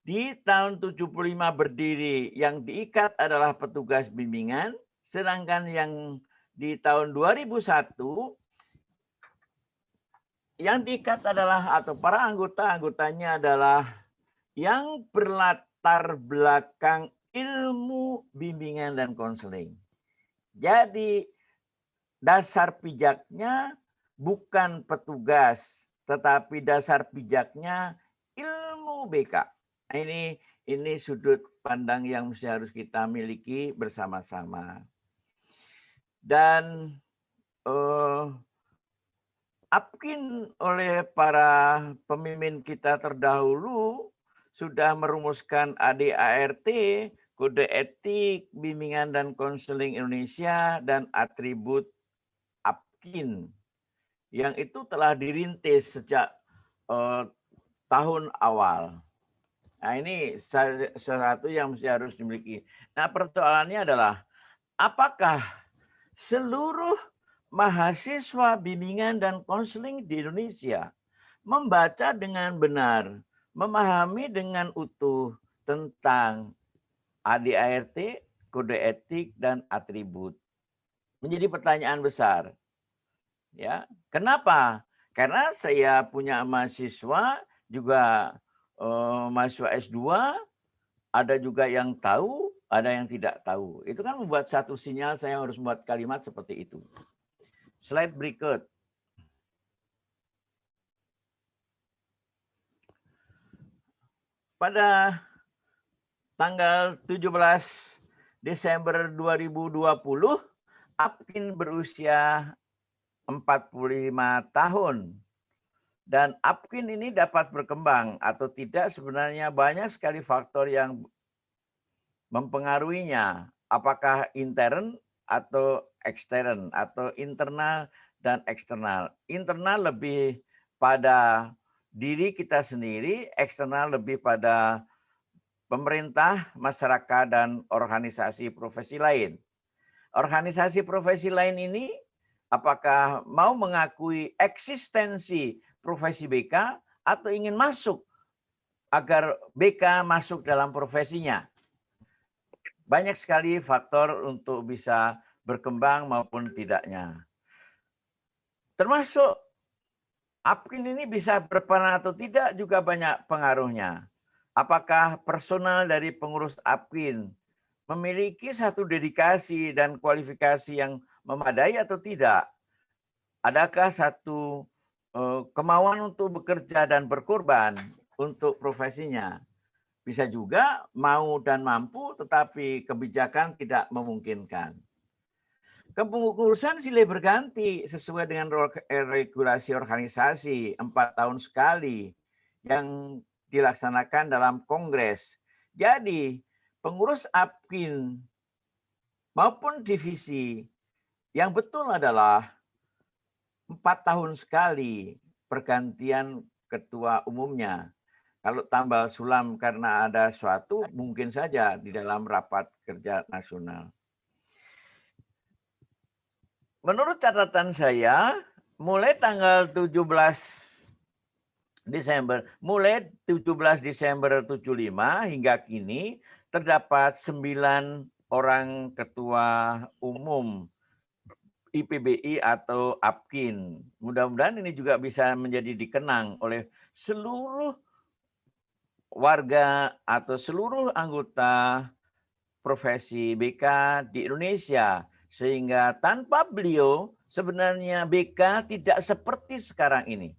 Di tahun 75 berdiri, yang diikat adalah petugas bimbingan, sedangkan yang di tahun 2001 yang diikat adalah, atau para anggotanya adalah yang berlatar belakang ilmu bimbingan dan konseling. Jadi dasar pijaknya bukan petugas, tetapi dasar pijaknya ilmu BK. Ini sudut pandang yang harus kita miliki bersama-sama. Dan Apkin oleh para pemimpin kita terdahulu sudah merumuskan ADART, Kode Etik, Bimbingan dan Konseling Indonesia, dan atribut Apkin. Yang itu telah dirintis sejak tahun awal. Nah, ini sesuatu yang harus dimiliki. Nah, persoalannya adalah apakah seluruh mahasiswa bimbingan dan konseling di Indonesia membaca dengan benar, memahami dengan utuh tentang ADART, kode etik, dan atribut. Menjadi pertanyaan besar. Ya, kenapa? Karena saya punya mahasiswa juga mahasiswa S2, ada juga yang tahu, ada yang tidak tahu. Itu kan membuat satu sinyal saya harus membuat kalimat seperti itu. Slide berikut. Pada tanggal 17 Desember 2020, Apkin berusia 45 tahun. Dan Apkin ini dapat berkembang atau tidak sebenarnya banyak sekali faktor yang mempengaruhinya. Apakah intern atau ekstern atau internal dan eksternal. Internal lebih pada diri kita sendiri, eksternal lebih pada pemerintah, masyarakat, dan organisasi profesi lain. Organisasi profesi lain ini apakah mau mengakui eksistensi profesi BK atau ingin masuk agar BK masuk dalam profesinya. Banyak sekali faktor untuk bisa berkembang maupun tidaknya. Termasuk Apkin ini bisa berperan atau tidak juga banyak pengaruhnya. Apakah personal dari pengurus Apkin memiliki satu dedikasi dan kualifikasi yang memadai atau tidak? Adakah satu kemauan untuk bekerja dan berkorban untuk profesinya? Bisa juga mau dan mampu, tetapi kebijakan tidak memungkinkan. Kepengurusan silih berganti sesuai dengan regulasi organisasi 4 tahun sekali yang dilaksanakan dalam kongres. Jadi pengurus Apkin maupun divisi yang betul adalah 4 tahun sekali pergantian ketua umumnya. Kalau tambal sulam karena ada suatu, mungkin saja di dalam rapat kerja nasional. Menurut catatan saya, mulai tanggal 17 Desember 75 hingga kini terdapat 9 orang ketua umum IPBI atau Apkin. Mudah-mudahan ini juga bisa menjadi dikenang oleh seluruh warga atau seluruh anggota profesi BK di Indonesia. Sehingga tanpa beliau sebenarnya BK tidak seperti sekarang ini.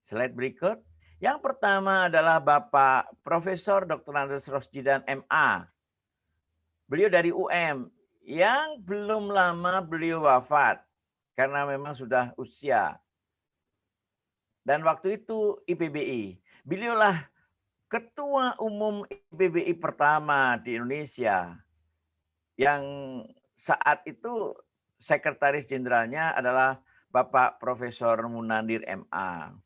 Slide berikut. Yang pertama adalah Bapak Profesor Dr. Andes Rosjidan MA. Beliau dari UM. Yang belum lama beliau wafat karena memang sudah usia. Dan waktu itu IPBI. Beliaulah Ketua Umum IPBI pertama di Indonesia yang saat itu sekretaris jenderalnya adalah Bapak Profesor Munandir MA.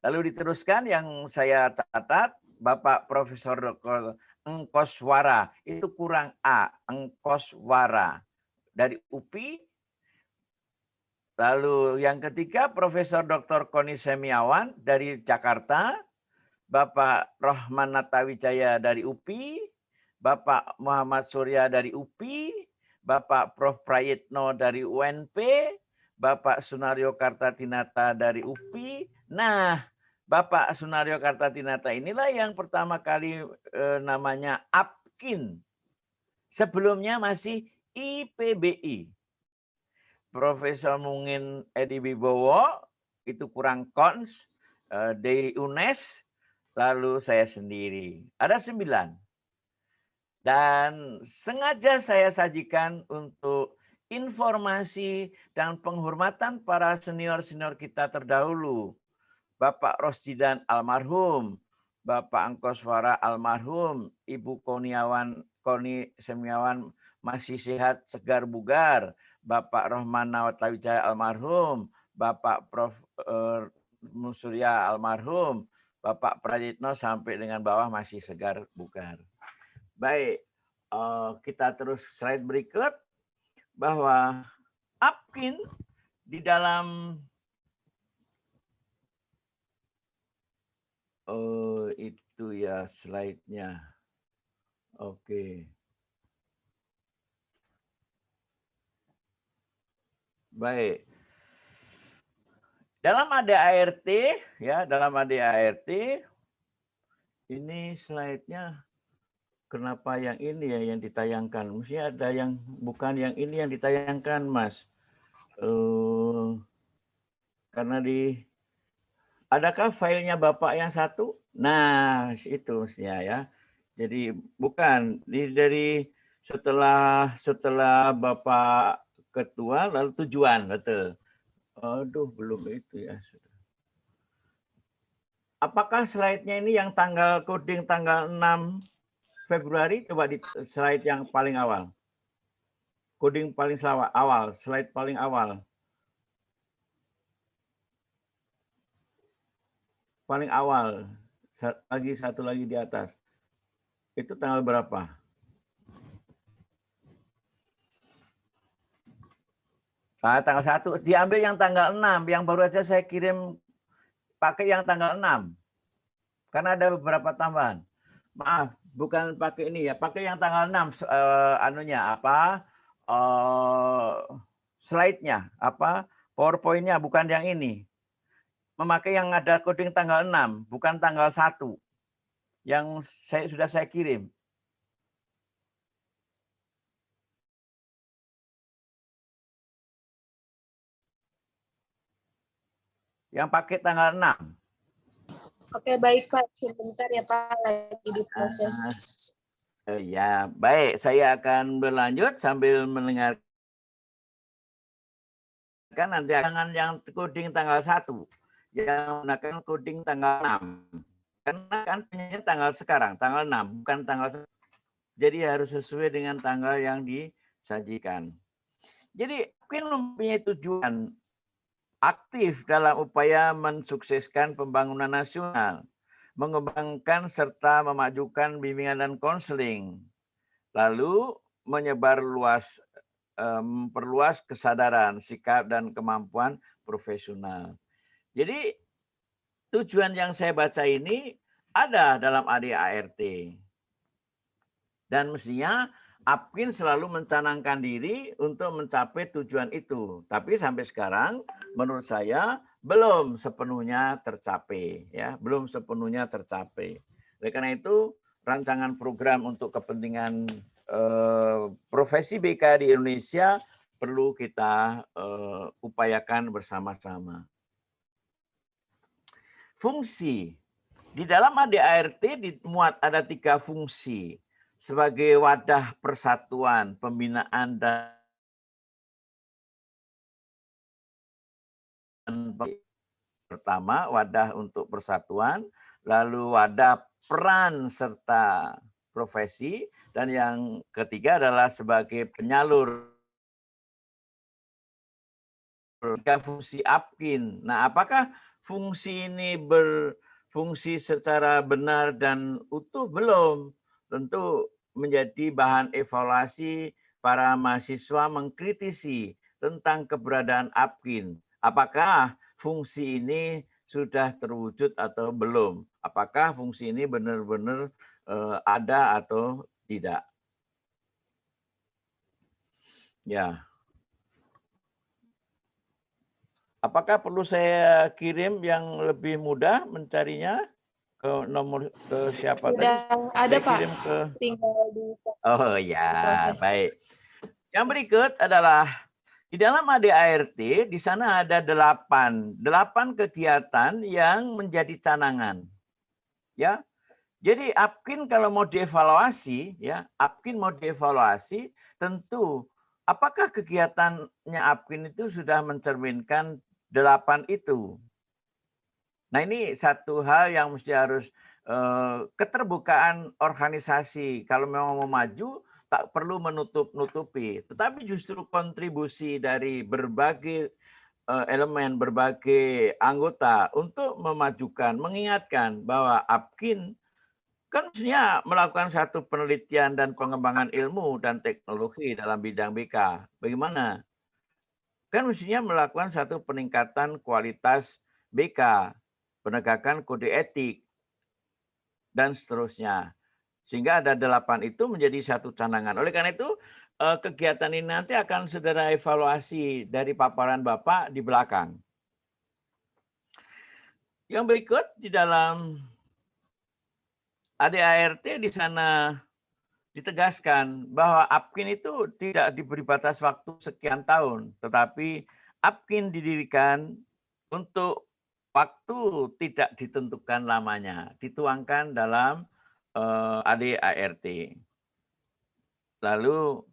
Lalu diteruskan yang saya catat Bapak Profesor Dr. Engkoswara, itu kurang A, Engkoswara dari UPI. Lalu yang ketiga Profesor Dr. Koni Semiawan dari Jakarta. Bapak Rohman Natawijaya dari UPI, Bapak Muhammad Surya dari UPI, Bapak Prof. Prayitno dari UNP, Bapak Sunario Kartatinata dari UPI. Nah, Bapak Sunario Kartatinata inilah yang pertama kali namanya Apkin. Sebelumnya masih IPBI. Profesor Mungin Edi Wibowo, itu kurang kons, dari UNES, lalu saya sendiri. Ada 9. Dan sengaja saya sajikan untuk informasi dan penghormatan para senior-senior kita terdahulu. Bapak Rosdidan almarhum, Bapak Angkoswara almarhum, Ibu Koni Semiawan masih sehat segar bugar, Bapak Rohman Nawatlawijaya almarhum, Bapak Prof. Musurya almarhum, Bapak Prajitno sampai dengan bawah masih segar bugar. Baik, kita terus slide berikut, bahwa Apkin di dalam itu ya slide-nya. Oke. Baik. Dalam ADART ya, dalam ADART ini slide-nya kenapa yang ini ya yang ditayangkan? Mestinya ada yang bukan yang ini yang ditayangkan, Mas. Karena adakah filenya Bapak yang satu? Nah, itu mestinya ya. Jadi bukan dari setelah Bapak Ketua lalu tujuan, betul. Aduh, belum itu ya. Apakah slide-nya ini yang coding tanggal 6 Februari? Coba di slide yang paling awal. Coding paling awal, slide paling awal. Paling awal, satu lagi di atas. Itu tanggal berapa? Tanggal 1. Diambil yang tanggal 6. Yang baru aja saya kirim pakai yang tanggal 6. Karena ada beberapa tambahan. Maaf, bukan pakai ini ya. Pakai yang tanggal 6 slide-nya, PowerPoint-nya, bukan yang ini. Memakai yang ada coding tanggal 6, bukan tanggal 1. Yang sudah saya kirim. Yang pakai tanggal 6. Oke, baik Pak. Sebentar ya Pak, lagi diproses. Ya, baik. Saya akan berlanjut sambil mendengarkan nanti jangan yang coding tanggal 1. Yang menggunakan coding tanggal 6. Karena kan punya tanggal sekarang, tanggal 6, bukan tanggal 1. Jadi harus sesuai dengan tanggal yang disajikan. Jadi mungkin mempunyai tujuan aktif dalam upaya mensukseskan pembangunan nasional, mengembangkan serta memajukan bimbingan dan konseling, lalu memperluas kesadaran, sikap, dan kemampuan profesional. Jadi tujuan yang saya baca ini ada dalam ADART. Dan mestinya Apkin selalu mencanangkan diri untuk mencapai tujuan itu. Tapi sampai sekarang menurut saya belum sepenuhnya tercapai. Ya, belum sepenuhnya tercapai. Oleh karena itu rancangan program untuk kepentingan profesi BK di Indonesia perlu kita upayakan bersama-sama. Fungsi. Di dalam ADART dimuat ada 3 fungsi. Sebagai wadah persatuan, pembinaan, dan pertama wadah untuk persatuan, lalu wadah peran serta profesi, dan yang ketiga adalah sebagai penyalur. Fungsi Apkin. Nah, apakah fungsi ini berfungsi secara benar dan utuh? Belum. Tentu menjadi bahan evaluasi para mahasiswa mengkritisi tentang keberadaan Apkin. Apakah fungsi ini sudah terwujud atau belum? Apakah fungsi ini benar-benar ada atau tidak? Ya. Apakah perlu saya kirim yang lebih mudah mencarinya? Ke siapa tadi? Ada saya Pak. Kirim ke... Tinggal di. Oh ya, baik. Yang berikut adalah di dalam ADART di sana ada 8 kegiatan yang menjadi canangan. Ya. Jadi Apkin kalau mau dievaluasi, ya, Apkin mau dievaluasi tentu apakah kegiatannya APKIN itu sudah mencerminkan 8 itu? Nah, ini satu hal yang mesti harus keterbukaan organisasi. Kalau memang mau maju, tak perlu menutup-nutupi. Tetapi justru kontribusi dari berbagai elemen, berbagai anggota untuk memajukan, mengingatkan bahwa APKIN kan mestinya melakukan satu penelitian dan pengembangan ilmu dan teknologi dalam bidang BK. Bagaimana? Kan mestinya melakukan satu peningkatan kualitas BK, penegakan kode etik, dan seterusnya. Sehingga ada 8 itu menjadi satu canangan. Oleh karena itu, kegiatan ini nanti akan saudara evaluasi dari paparan Bapak di belakang. Yang berikut di dalam ADART di sana ditegaskan bahwa APKIN itu tidak diberi batas waktu sekian tahun, tetapi APKIN didirikan untuk waktu tidak ditentukan lamanya, dituangkan dalam ADART. Lalu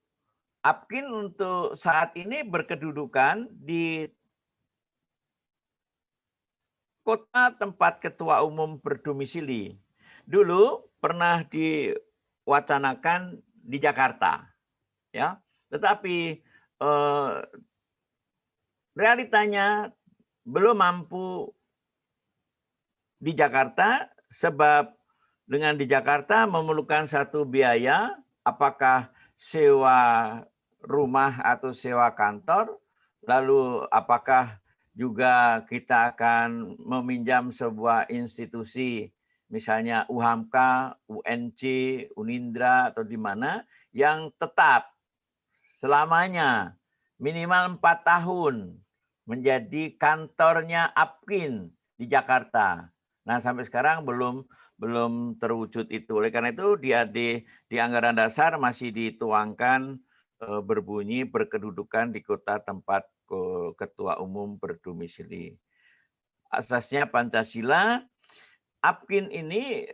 APKIN untuk saat ini berkedudukan di kota tempat ketua umum berdomisili. Dulu pernah diwacanakan di Jakarta, ya. Tetapi realitanya belum mampu di Jakarta, sebab dengan di Jakarta memerlukan satu biaya, apakah sewa rumah atau sewa kantor, lalu apakah juga kita akan meminjam sebuah institusi, misalnya UHAMKA, UNC, Unindra, atau di mana, yang tetap selamanya minimal 4 tahun menjadi kantornya APKIN di Jakarta. Nah, sampai sekarang belum terwujud itu. Oleh karena itu di anggaran dasar masih dituangkan berbunyi berkedudukan di kota tempat ketua umum berdomisili. Asasnya Pancasila. APKIN ini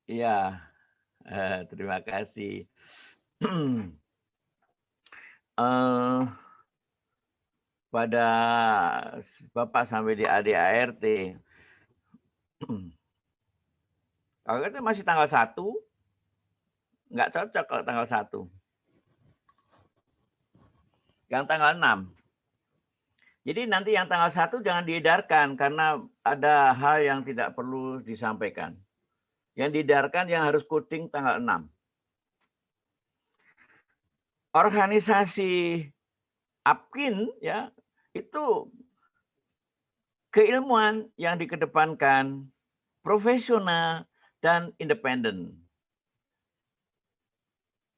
ya, terima kasih. Pada Bapak sampai di ADART, kalau itu masih tanggal 1, nggak cocok kalau tanggal 1. Yang tanggal 6. Jadi nanti yang tanggal 1 jangan diedarkan karena ada hal yang tidak perlu disampaikan. Yang diedarkan yang harus coding tanggal 6. Organisasi APKIN ya itu keilmuan yang dikedepankan, profesional dan independen.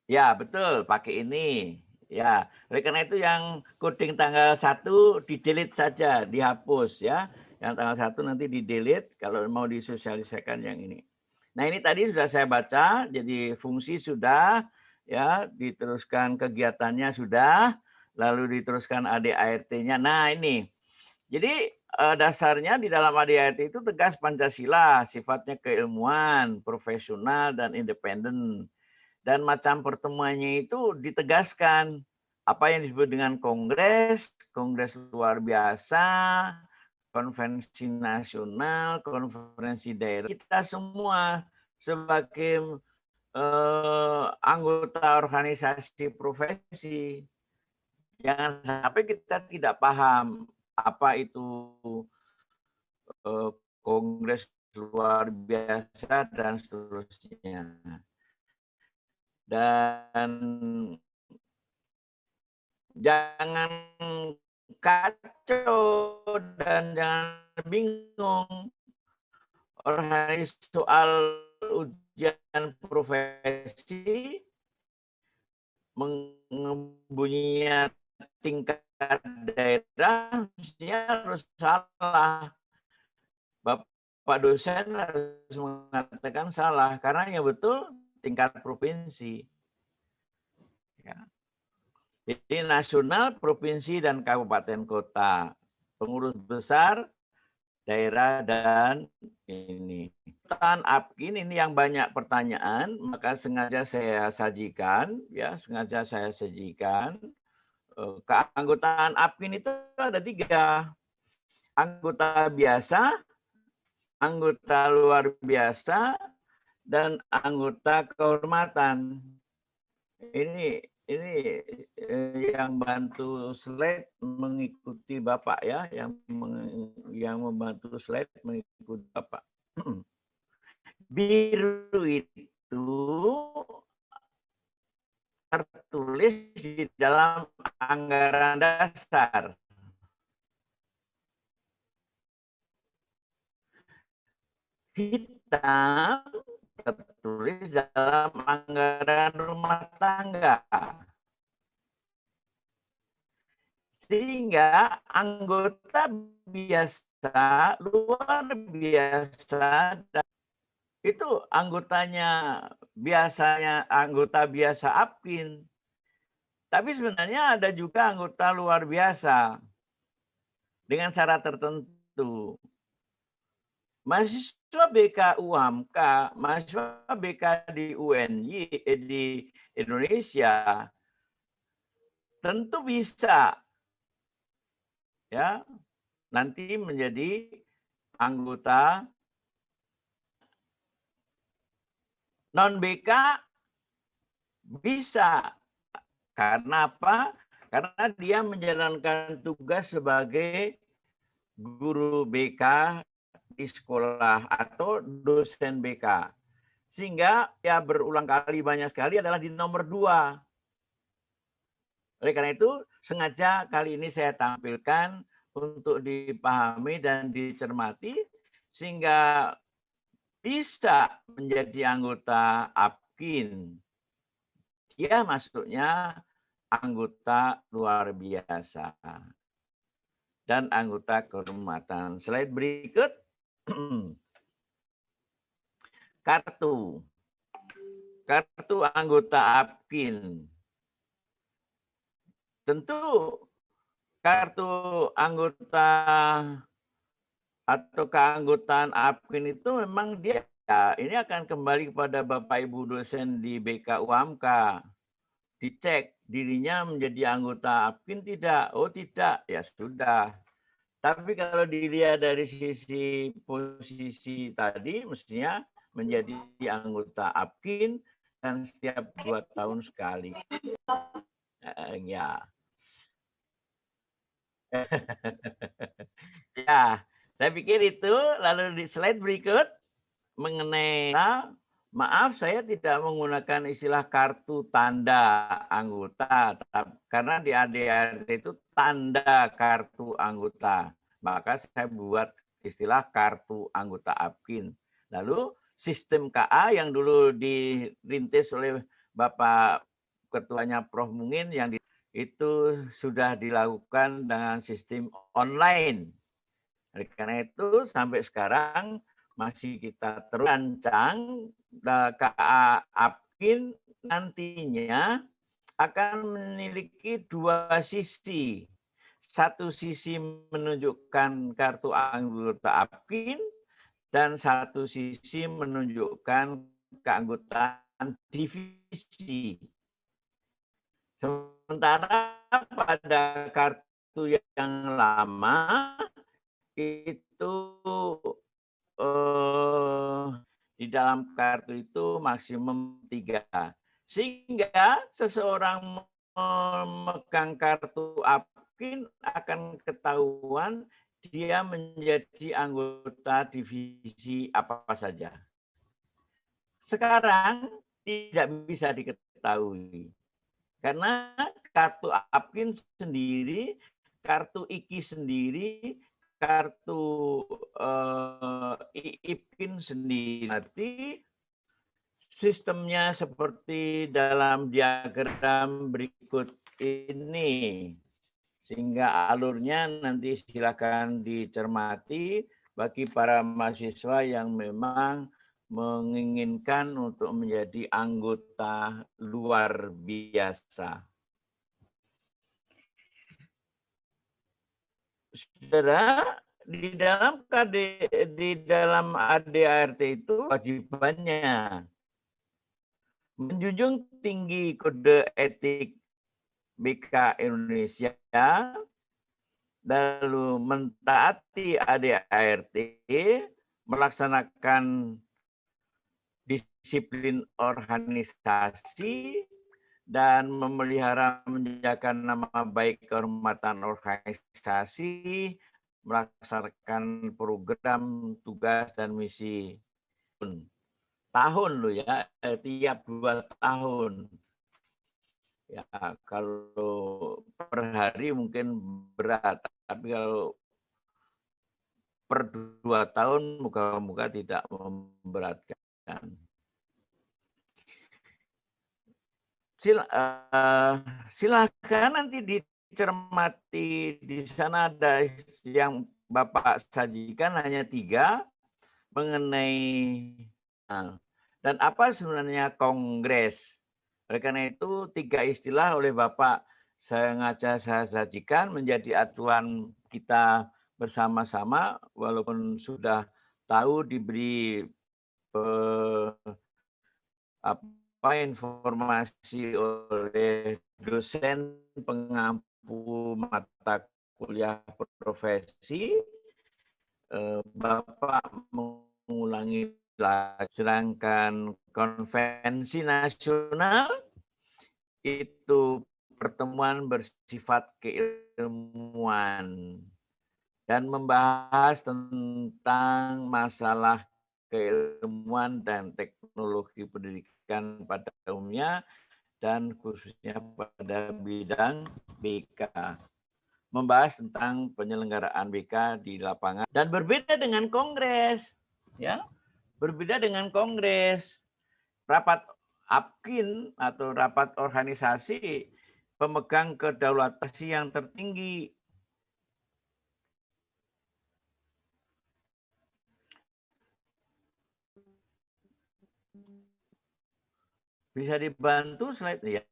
Ya, betul, pakai ini. Ya, oleh karena itu yang coding tanggal 1 di-delete saja, dihapus ya. Yang tanggal 1 nanti di-delete kalau mau disosialisasikan yang ini. Nah, ini tadi sudah saya baca, jadi fungsi sudah, ya, diteruskan kegiatannya sudah, lalu diteruskan ADART-nya. Nah, ini. Jadi dasarnya di dalam ADART itu tegas Pancasila, sifatnya keilmuan, profesional, dan independen. Dan macam pertemuannya itu ditegaskan apa yang disebut dengan kongres, kongres luar biasa, konferensi nasional, konferensi daerah. Kita semua sebagai anggota organisasi profesi, jangan sampai kita tidak paham apa itu kongres luar biasa dan seterusnya. Dan jangan kacau dan jangan bingung orang soal ujian profesi mengebunyinya tingkat daerah mestinya harus salah. Bapak dosen harus mengatakan salah karena yang betul tingkat provinsi. Ya. Jadi nasional, provinsi, dan kabupaten kota. Pengurus besar, daerah, dan ini. keanggotaan APKIN ini yang banyak pertanyaan, maka sengaja saya sajikan, ya, sengaja saya sajikan. Keanggotaan APKIN itu ada 3. Anggota biasa, anggota luar biasa, dan anggota kehormatan. Ini yang bantu slide mengikuti Bapak ya, yang membantu slide mengikuti Bapak. Biru itu tertulis di dalam anggaran dasar. Hitam tertulis dalam anggaran rumah tangga. Sehingga anggota biasa, luar biasa, itu anggotanya biasanya anggota biasa APKIN. Tapi sebenarnya ada juga anggota luar biasa dengan syarat tertentu. Mahasiswa BK UHAMK, mahasiswa BK di UNY di Indonesia tentu bisa ya nanti menjadi anggota non BK bisa. Karena apa? Karena dia menjalankan tugas sebagai guru BK di sekolah atau dosen BK. Sehingga ya berulang kali banyak sekali adalah di nomor 2. Oleh karena itu sengaja kali ini saya tampilkan untuk dipahami dan dicermati sehingga bisa menjadi anggota APKIN. Dia masuknya anggota luar biasa dan anggota kehormatan. Slide berikut. Kartu anggota APKIN. Tentu kartu anggota atau keanggotaan APKIN itu memang dia ini akan kembali kepada Bapak Ibu dosen di BK UHAMK. Dicek dirinya menjadi anggota APKIN tidak? Oh tidak, ya sudah. Tapi kalau dilihat dari sisi posisi tadi, mestinya menjadi anggota APKIN dan setiap 2 tahun sekali. Ya. Ya, saya pikir itu. Lalu di slide berikut mengenai, maaf saya tidak menggunakan istilah kartu tanda anggota, karena di ADART itu tanda kartu anggota. Maka saya buat istilah kartu anggota APKIN. Lalu sistem KA yang dulu dirintis oleh Bapak Ketuanya Prof. Mungin yang itu sudah dilakukan dengan sistem online. Oleh karena itu sampai sekarang masih kita terancang KA APKIN nantinya akan memiliki 2 sisi. Satu sisi menunjukkan kartu anggota APKIN dan satu sisi menunjukkan keanggotaan divisi. Sementara pada kartu yang lama itu di dalam kartu itu maksimum 3. Sehingga seseorang memegang kartu APKIN akan ketahuan dia menjadi anggota divisi apa saja. Sekarang tidak bisa diketahui. Karena kartu APKIN sendiri, kartu IKI sendiri, kartu IPKIN sendiri. Nanti sistemnya seperti dalam diagram berikut ini. Sehingga alurnya nanti silakan dicermati bagi para mahasiswa yang memang menginginkan untuk menjadi anggota luar biasa. Saudara, di dalam di dalam ADART itu kewajibannya menjunjung tinggi kode etik BK Indonesia, lalu mentaati ADART, melaksanakan disiplin organisasi, dan memelihara menjaga nama baik kehormatan organisasi, melaksanakan program, tugas, dan misi. Tahun loh ya, tiap 2 tahun. Ya, kalau per hari mungkin berat, tapi kalau per 2 tahun moga-moga tidak memberatkan. Silakan nanti dicermati, di sana ada yang Bapak sajikan hanya 3 mengenai dan apa sebenarnya kongres. Oleh karena itu 3 istilah oleh Bapak saya sajikan menjadi acuan kita bersama-sama, walaupun sudah tahu diberi informasi oleh dosen pengampu mata kuliah profesi, Bapak mengulangi lagi. Sedangkan konvensi nasional itu pertemuan bersifat keilmuan dan membahas tentang masalah keilmuan dan teknologi pendidikan pada umumnya dan khususnya pada bidang BK. Membahas tentang penyelenggaraan BK di lapangan dan berbeda dengan kongres, ya. Berbeda dengan kongres. Rapat APKIN atau rapat organisasi pemegang kedaulatan yang tertinggi. Bisa dibantu slide ya.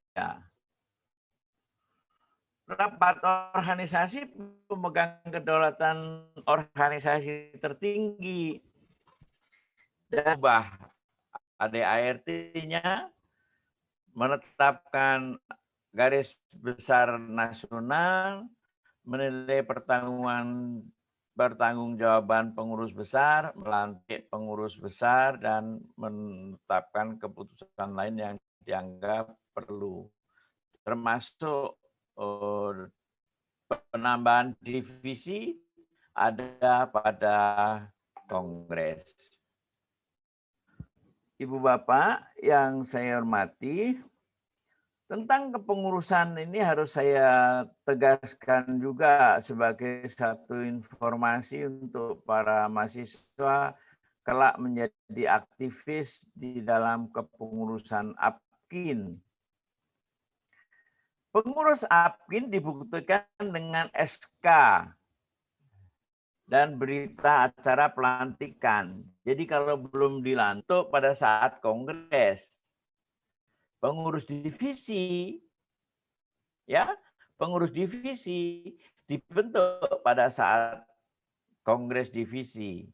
Rapat organisasi pemegang kedaulatan organisasi tertinggi dan ADART-nya menetapkan garis besar nasional, menilai pertanggungjawaban pengurus besar, melantik pengurus besar, dan menetapkan keputusan lain yang dianggap perlu, termasuk penambahan divisi ada pada kongres. Ibu Bapak yang saya hormati, tentang kepengurusan ini harus saya tegaskan juga sebagai satu informasi untuk para mahasiswa kelak menjadi aktivis di dalam kepengurusan APKIN. Pengurus APKIN dibuktikan dengan SK dan berita acara pelantikan. Jadi kalau belum dilantik pada saat kongres, pengurus divisi, ya, pengurus divisi dibentuk pada saat kongres divisi.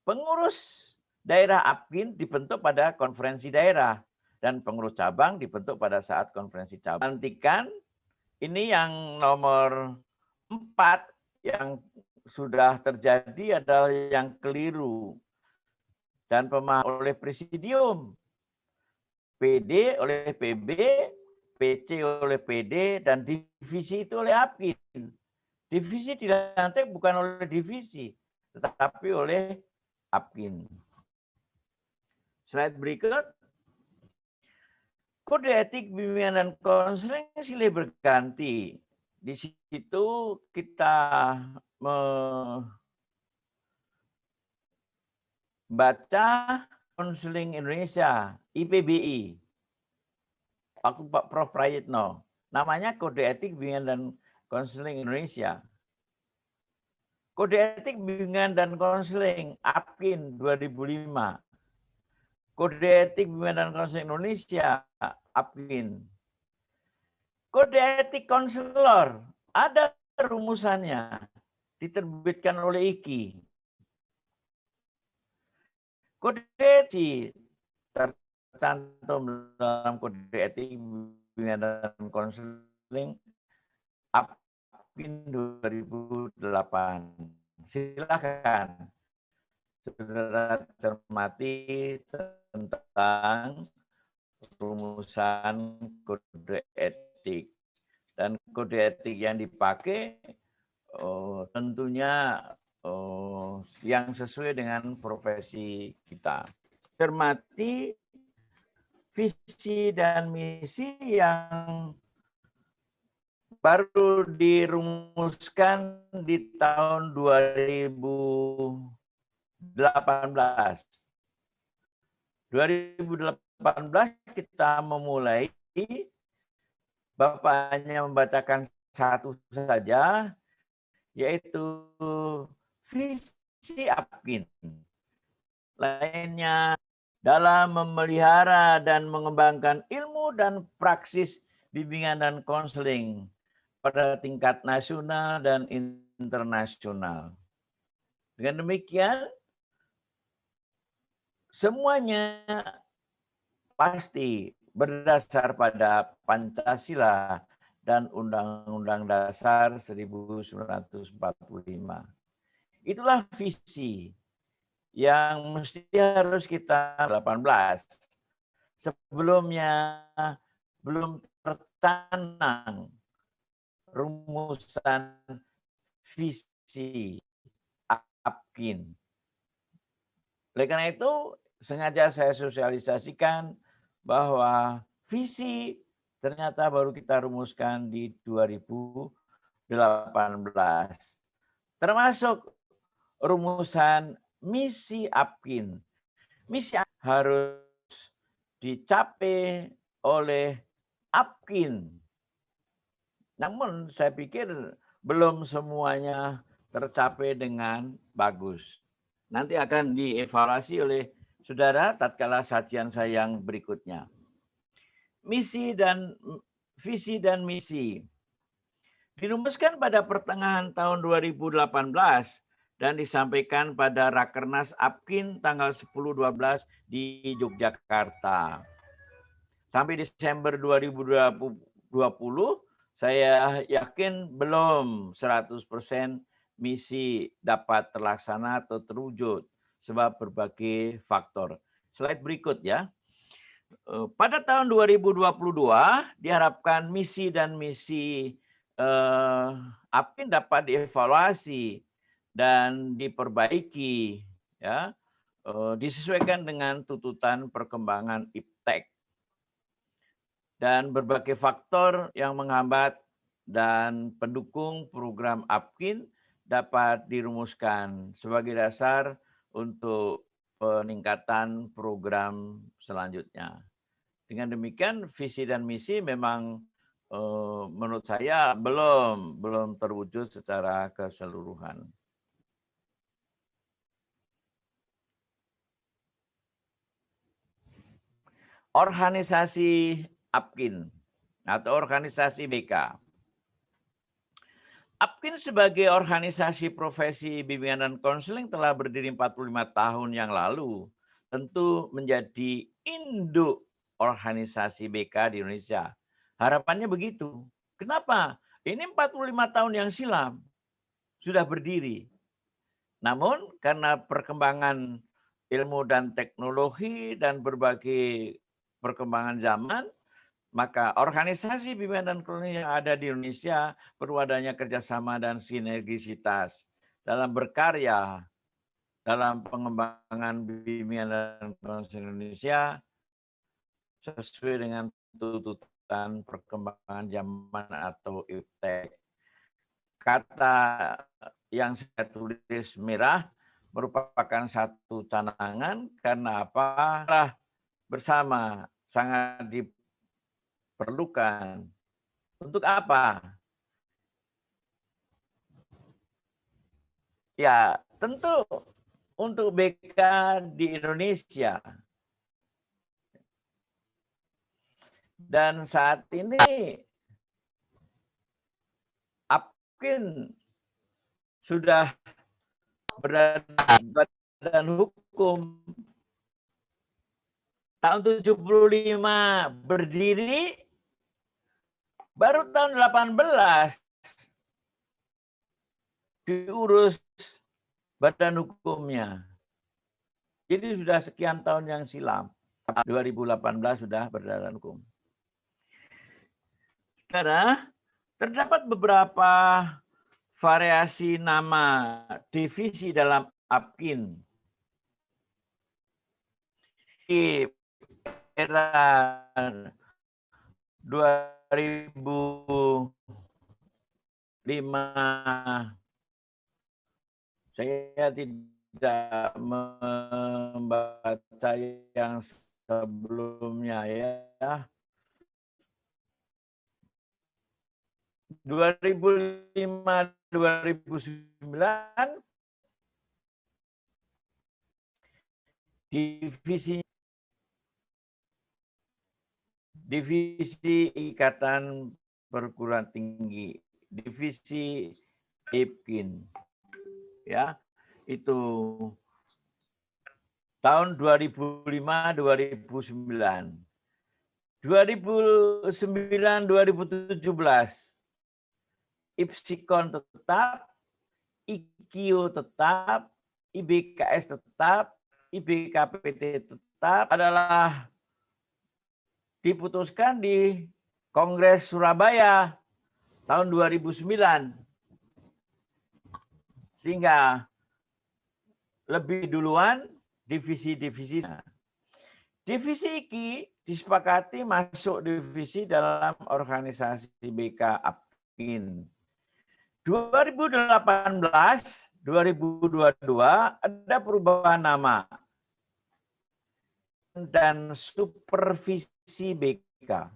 Pengurus daerah APKIN dibentuk pada konferensi daerah dan pengurus cabang dibentuk pada saat konferensi cabang. Pelantikan ini yang nomor 4 yang sudah terjadi adalah yang keliru dan pemahaman oleh presidium, PD oleh PB, PC oleh PD, dan divisi itu oleh APKIN. Divisi dilantik bukan oleh divisi, tetapi oleh APKIN. Slide berikut. Kode etik bimbingan dan konseling silih berganti. Di situ kita membaca Konseling Indonesia, IPBI. Waktu Pak Prof. Prayitno. Namanya Kode Etik Bimbingan dan Konseling Indonesia. Kode Etik Bimbingan dan Konseling APKIN 2005. Kode Etik Bimbingan dan Konseling Indonesia APKIN. Kode Etik Konselor ada rumusannya. diterbitkan oleh IKI. Kode etik tercantum dalam kode etik bimbingan dan konseling APKIN 2008. Silakan saudara cermati tentang rumusan kode etik. Dan kode etik yang dipakai tentunya yang sesuai dengan profesi kita. Cermati visi dan misi yang baru dirumuskan di tahun 2018. 2018 kita memulai, Bapak hanya membacakan satu saja, yaitu visi APKIN. Lainnya dalam memelihara dan mengembangkan ilmu dan praksis bimbingan dan konseling pada tingkat nasional dan internasional. Dengan demikian, semuanya pasti berdasar pada Pancasila dan Undang-Undang Dasar 1945. Itulah visi yang mesti harus kita 18. Sebelumnya belum tercanang rumusan visi APKIN. Oleh karena itu, sengaja saya sosialisasikan bahwa visi ternyata baru kita rumuskan di 2018. Termasuk rumusan misi APKIN. Misi harus dicapai oleh APKIN. Namun saya pikir belum semuanya tercapai dengan bagus. Nanti akan dievaluasi oleh saudara tatkala sajian saya yang berikutnya. Visi dan misi dirumuskan pada pertengahan tahun 2018 dan disampaikan pada Rakernas APKIN tanggal 10-12 di Yogyakarta. Sampai Desember 2020, saya yakin belum 100% misi dapat terlaksana atau terwujud sebab berbagai faktor. Slide berikut ya. Pada tahun 2022 diharapkan misi dan misi APKIN dapat dievaluasi dan diperbaiki ya, disesuaikan dengan tuntutan perkembangan iptek dan berbagai faktor yang menghambat dan pendukung program APKIN dapat dirumuskan sebagai dasar untuk peningkatan program selanjutnya. Dengan demikian visi dan misi memang menurut saya belum terwujud secara keseluruhan. Organisasi APKIN atau organisasi BK. APKIN sebagai organisasi profesi bimbingan dan konseling telah berdiri 45 tahun yang lalu. Tentu menjadi induk organisasi BK di Indonesia. Harapannya begitu. Kenapa? Ini 45 tahun yang silam sudah berdiri. Namun karena perkembangan ilmu dan teknologi dan berbagai perkembangan zaman, maka organisasi bimbingan dan konseling yang ada di Indonesia perlu adanya kerjasama dan sinergisitas dalam berkarya dalam pengembangan bimbingan dan konseling Indonesia sesuai dengan tuntutan perkembangan zaman atau iptek. Kata yang saya tulis merah merupakan satu canangan karena apa? Bersama sangat diperlukan. Untuk apa? Ya, tentu untuk BK di Indonesia. Dan saat ini APKIN sudah berada badan hukum. Tahun 75 berdiri, baru tahun 18 diurus badan hukumnya. Jadi sudah sekian tahun yang silam. 2018 sudah berbadan hukum. Saudara, terdapat beberapa variasi nama divisi dalam APKIN. Di era 2005 saya tidak membaca yang sebelumnya ya. 2005-2009 divisi Ikatan Perguruan Tinggi, divisi IPKIN, ya itu tahun 2005-2009, 2009-2017 IPSIKON tetap, IKIO tetap, IBKS tetap, IBKPT tetap adalah diputuskan di Kongres Surabaya tahun 2009. Sehingga lebih duluan divisi-divisi. Divisi IKI disepakati masuk divisi dalam organisasi BK APKIN. 2018-2022 ada perubahan nama dan supervisi BK.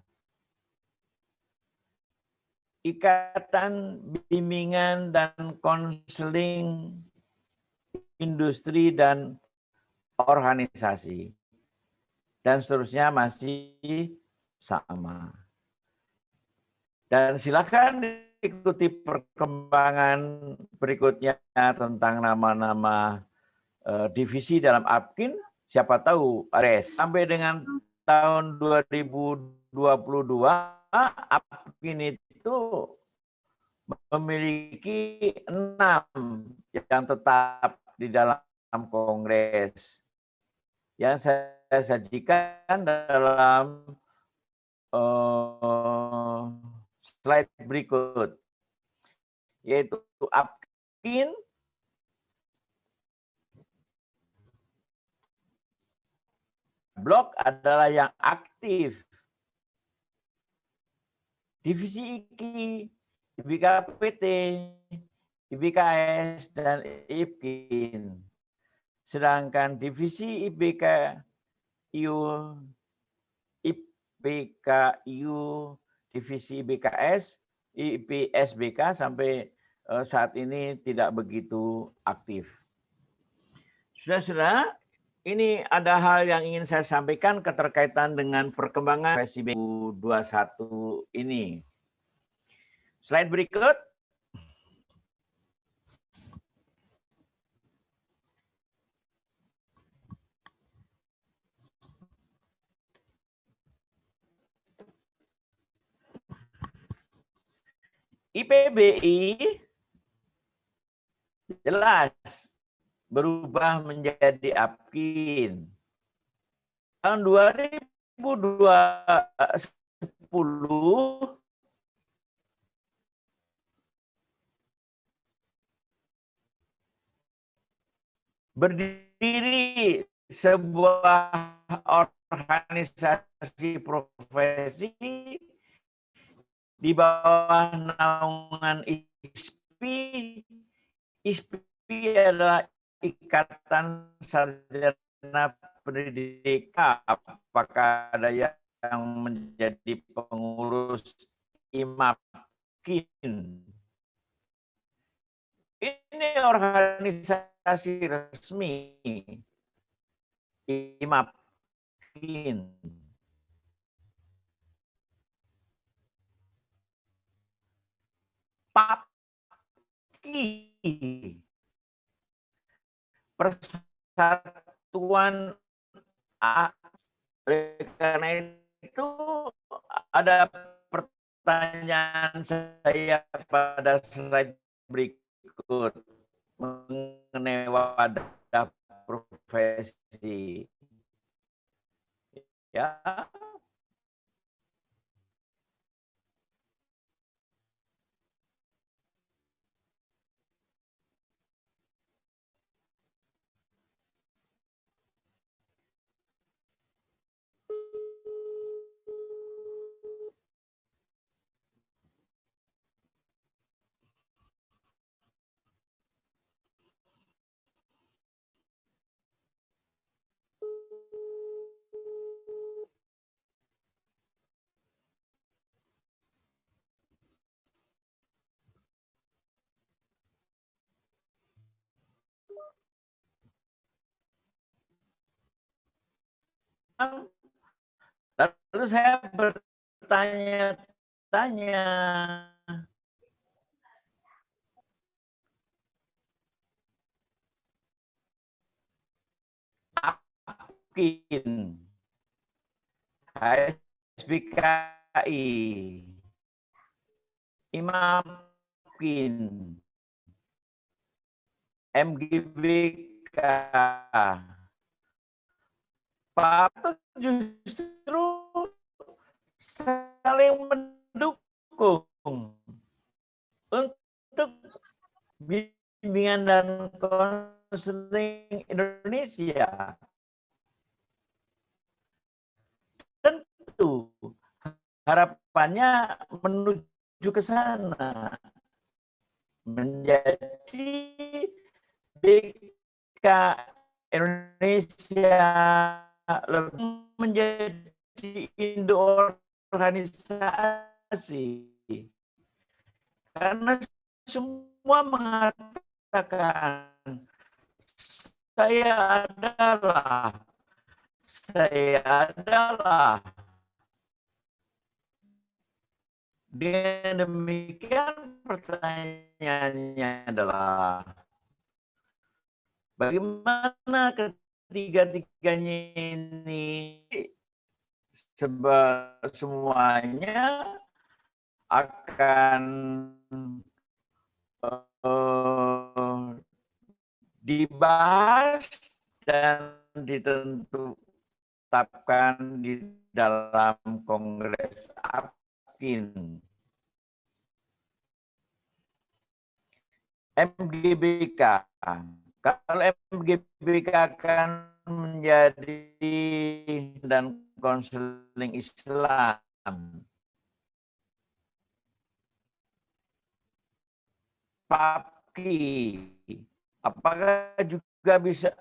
Ikatan Bimbingan dan Konseling Industri dan Organisasi. Dan seterusnya masih sama. Dan silakan ikuti perkembangan berikutnya tentang nama-nama divisi dalam APKIN. Siapa tahu Ares sampai dengan tahun 2022 APKIN itu memiliki 6 yang tetap di dalam Kongres. Yang saya sajikan dalam slide berikut, yaitu APKIN, blok adalah yang aktif, divisi IKI, IBKPT, IBKS, dan IPKIN. Sedangkan divisi IBKIU, divisi IBKS, IPSBK sampai saat ini tidak begitu aktif. Saudara-saudara, ini ada hal yang ingin saya sampaikan keterkaitan dengan perkembangan PSIB 2021 ini. Slide berikut. IPBI jelas berubah menjadi APKIN. Tahun 2010 berdiri sebuah organisasi profesi di bawah naungan ISPI. ISPI adalah Ikatan Sarjana Pendidikan. Apakah ada yang menjadi pengurus IMAPKIN? Ini organisasi resmi IMAPKIN. PAPKI persatuan. Oleh karena itu ada pertanyaan saya pada slide berikut mengenai wadah profesi. Ya, lalu saya bertanya-tanya, mungkin HSBKI, IMAPKIN, MGBK, Pak justru saling mendukung untuk bimbingan dan konseling Indonesia. Tentu harapannya menuju ke sana, menjadi BK Indonesia, menjadi Indo organisasi, karena semua mengatakan saya adalah. Dengan demikian pertanyaannya adalah bagaimana ketiga-tiganya ini semuanya akan dibahas dan ditetapkan di dalam Kongres APKIN. MGBK. Kalau MGBK akan menjadi dan konseling Islam, PAPKI, apakah juga bisa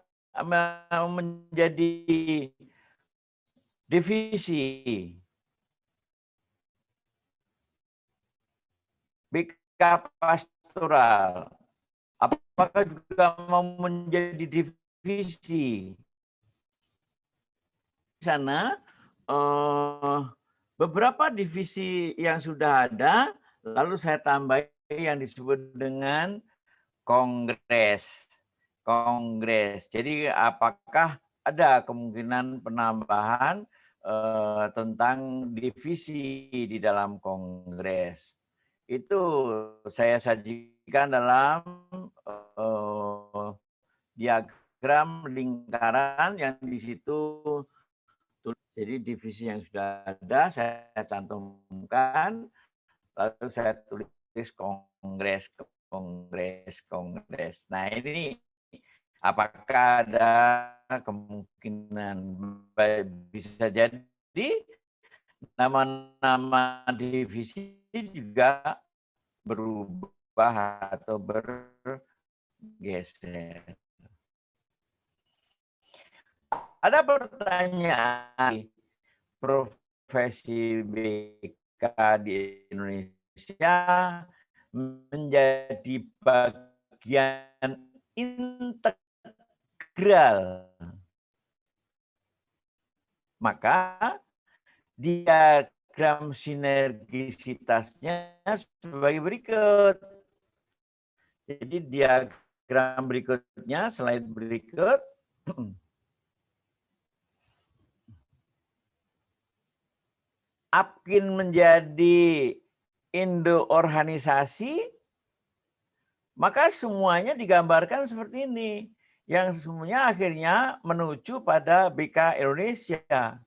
menjadi divisi? BK Pastoral, apakah juga mau menjadi divisi? Di sana beberapa divisi yang sudah ada, lalu saya tambah yang disebut dengan kongres. Jadi apakah ada kemungkinan penambahan tentang divisi di dalam kongres? Itu saya sajikan dalam diagram lingkaran yang di situ. Jadi divisi yang sudah ada saya cantumkan, lalu saya tulis kongres. Nah ini apakah ada kemungkinan bisa jadi nama-nama divisi juga berubah atau bergeser. Ada pertanyaan, profesi BK di Indonesia menjadi bagian integral, maka diagram sinergisitasnya sebagai berikut. Jadi diagram berikutnya, slide berikut. Apkin menjadi Indo-organisasi, maka semuanya digambarkan seperti ini. Yang semuanya akhirnya menuju pada BK Indonesia.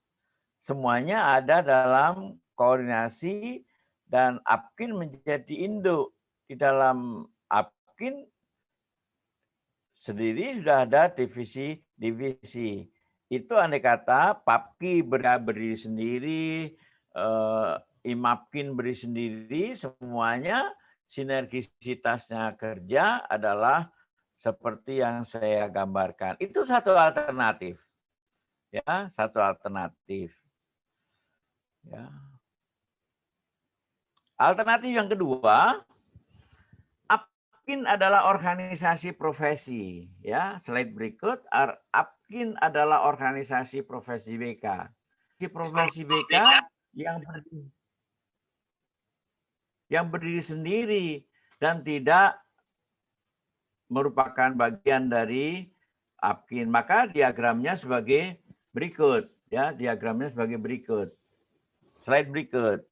Semuanya ada dalam koordinasi dan Apkin menjadi induk. Di dalam Apkin sendiri sudah ada divisi-divisi. Itu andai kata Papki berdiri sendiri, Imapkin berdiri sendiri, semuanya sinergisitasnya kerja adalah seperti yang saya gambarkan. Itu satu alternatif. Ya, satu alternatif. Ya. Alternatif yang kedua, Apkin adalah organisasi profesi. Ya, slide berikut. Apkin adalah organisasi profesi BK. Profesi BK yang berdiri sendiri dan tidak merupakan bagian dari Apkin. Maka diagramnya sebagai berikut. Ya, diagramnya sebagai berikut. Slide berikut.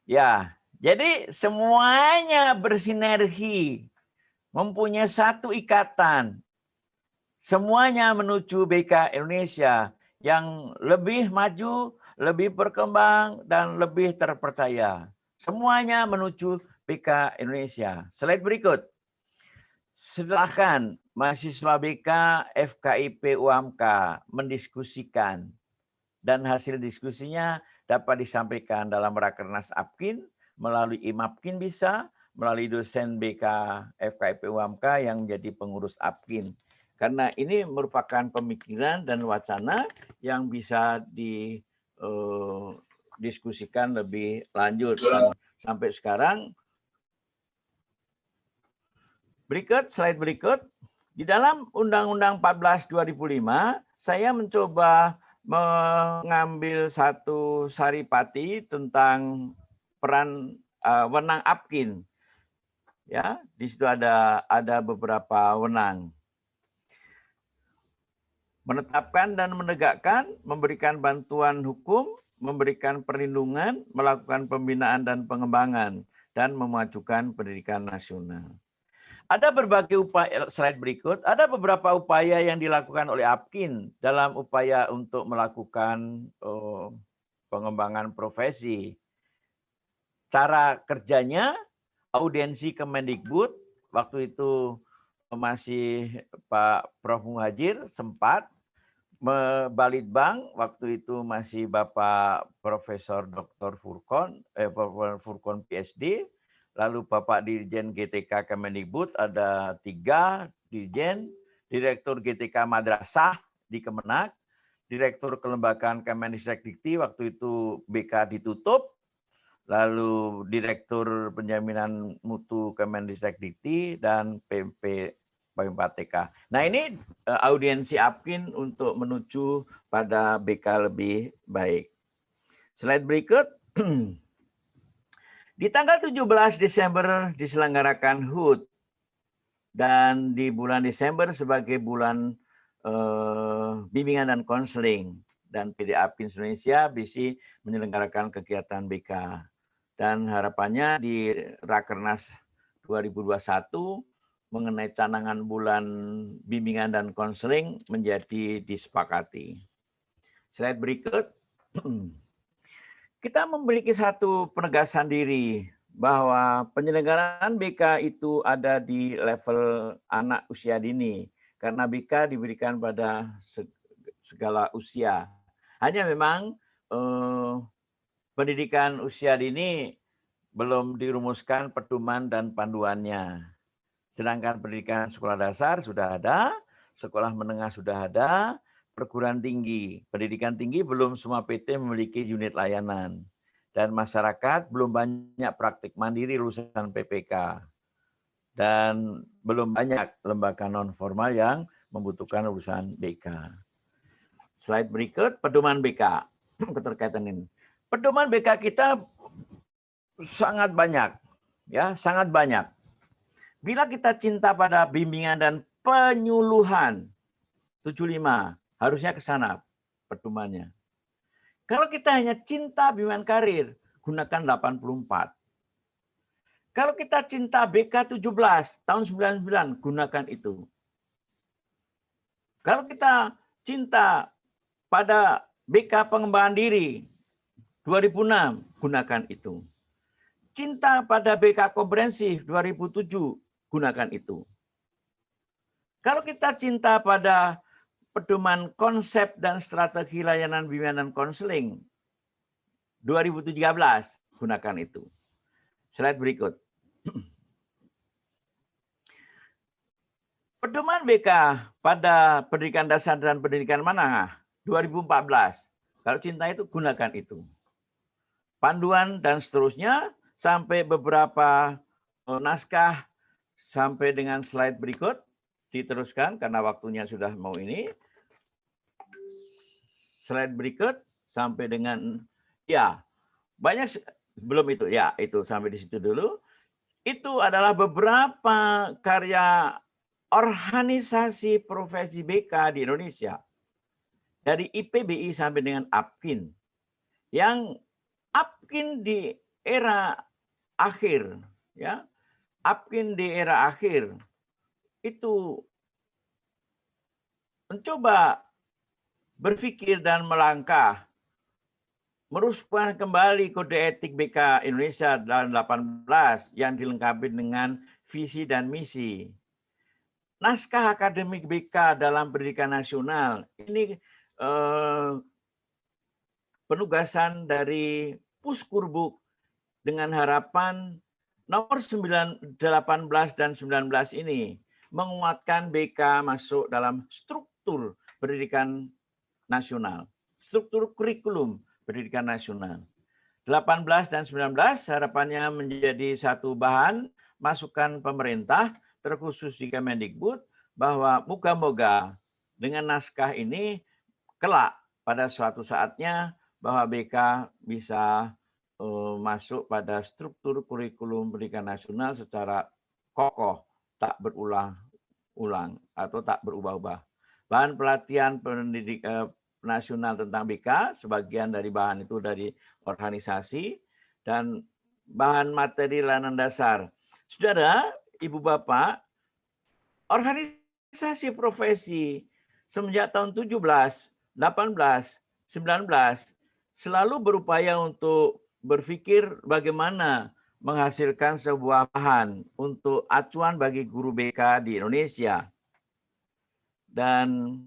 Ya, jadi semuanya bersinergi, mempunyai satu ikatan. Semuanya menuju BK Indonesia yang lebih maju, lebih berkembang, dan lebih terpercaya. Semuanya menuju BK Indonesia. Slide berikut. Silakan mahasiswa BK FKIP UAMK mendiskusikan. Dan hasil diskusinya dapat disampaikan dalam Rakernas Apkin, melalui Imapkin bisa, melalui dosen BK FKIP UAMK yang menjadi pengurus Apkin. Karena ini merupakan pemikiran dan wacana yang bisa didiskusikan lebih lanjut. Dan sampai sekarang, berikut, slide berikut. Di dalam Undang-Undang 14 2005, saya mencoba mengambil satu saripati tentang peran wenang Apkin. Ya, di situ ada beberapa wenang. Menetapkan dan menegakkan, memberikan bantuan hukum, memberikan perlindungan, melakukan pembinaan dan pengembangan, dan memajukan pendidikan nasional. Ada berbagai upaya, slide berikut, ada beberapa upaya yang dilakukan oleh Apkin dalam upaya untuk melakukan pengembangan profesi. Cara kerjanya, audiensi Kemendikbud, waktu itu masih Pak Prof. Muhajir sempat, Balitbang, waktu itu masih Bapak Profesor Dr. Furkon, Furkon PSD, lalu Bapak Dirjen GTK Kemendikbud, ada 3 Dirjen, Direktur GTK Madrasah di Kemenak, Direktur Kelembagaan Kemendikbudristek, waktu itu BK ditutup, lalu Direktur Penjaminan Mutu Kemendikbudristek dan PMPTK. Nah, ini audiensi Apkin untuk menuju pada BK lebih baik. Slide berikut. Di tanggal 17 Desember diselenggarakan HUT dan di bulan Desember sebagai bulan bimbingan dan konseling, dan PD Apkin Indonesia bisa menyelenggarakan kegiatan BK. Dan harapannya di Rakernas 2021 mengenai canangan bulan bimbingan dan konseling menjadi disepakati. Slide berikut. Kita memiliki satu penegasan diri bahwa penyelenggaraan BK itu ada di level anak usia dini. Karena BK diberikan pada segala usia. Hanya memang pendidikan usia dini belum dirumuskan pedoman dan panduannya. Sedangkan pendidikan sekolah dasar sudah ada, sekolah menengah sudah ada, perguruan tinggi. Pendidikan tinggi belum semua PT memiliki unit layanan. Dan masyarakat belum banyak praktik mandiri lulusan PPK. Dan belum banyak lembaga non-formal yang membutuhkan lulusan BK. Slide berikut, pedoman BK. Keterkaitan ini. Pedoman BK kita sangat banyak. Ya, sangat banyak. Bila kita cinta pada bimbingan dan penyuluhan, 75, harusnya ke sana pedomannya. Kalau kita hanya cinta bimbingan karir, gunakan 84. Kalau kita cinta BK 17 tahun 99, gunakan itu. Kalau kita cinta pada BK pengembangan diri 2006, gunakan itu. Cinta pada BK komprehensif 2007, gunakan itu. Kalau kita cinta pada pedoman konsep dan strategi layanan bimbingan dan konseling 2013, gunakan itu. Slide berikut. Pedoman BK pada pendidikan dasar dan pendidikan menengah 2014. Kalau cinta itu, gunakan itu. Panduan dan seterusnya sampai beberapa naskah sampai dengan slide berikut. Diteruskan karena waktunya sudah mau ini. Slide berikut sampai dengan, ya, banyak, belum itu, ya, itu sampai di situ dulu. Itu adalah beberapa karya organisasi profesi BK di Indonesia. Dari IPBI sampai dengan APKIN. Yang APKIN di era akhir, ya, APKIN di era akhir itu mencoba berpikir dan melangkah merusakkan kembali kode etik BK Indonesia tahun 18 yang dilengkapi dengan visi dan misi. Naskah akademik BK dalam pendidikan nasional ini penugasan dari Puskurbuk dengan harapan nomor 18 dan 19 ini menguatkan BK masuk dalam struktur pendidikan nasional, struktur kurikulum pendidikan nasional. 18 dan 19 harapannya menjadi satu bahan masukan pemerintah terkhusus di Kemendikbud bahwa moga-moga dengan naskah ini kelak pada suatu saatnya bahwa BK bisa masuk pada struktur kurikulum pendidikan nasional secara kokoh, tak berulang-ulang atau tak berubah-ubah. Bahan pelatihan pendidikan nasional tentang BK, sebagian dari bahan itu dari organisasi, dan bahan materi layanan dasar. Saudara, Ibu Bapak, organisasi profesi semenjak tahun 17, 18, 19 selalu berupaya untuk berpikir bagaimana menghasilkan sebuah bahan untuk acuan bagi guru BK di Indonesia. Dan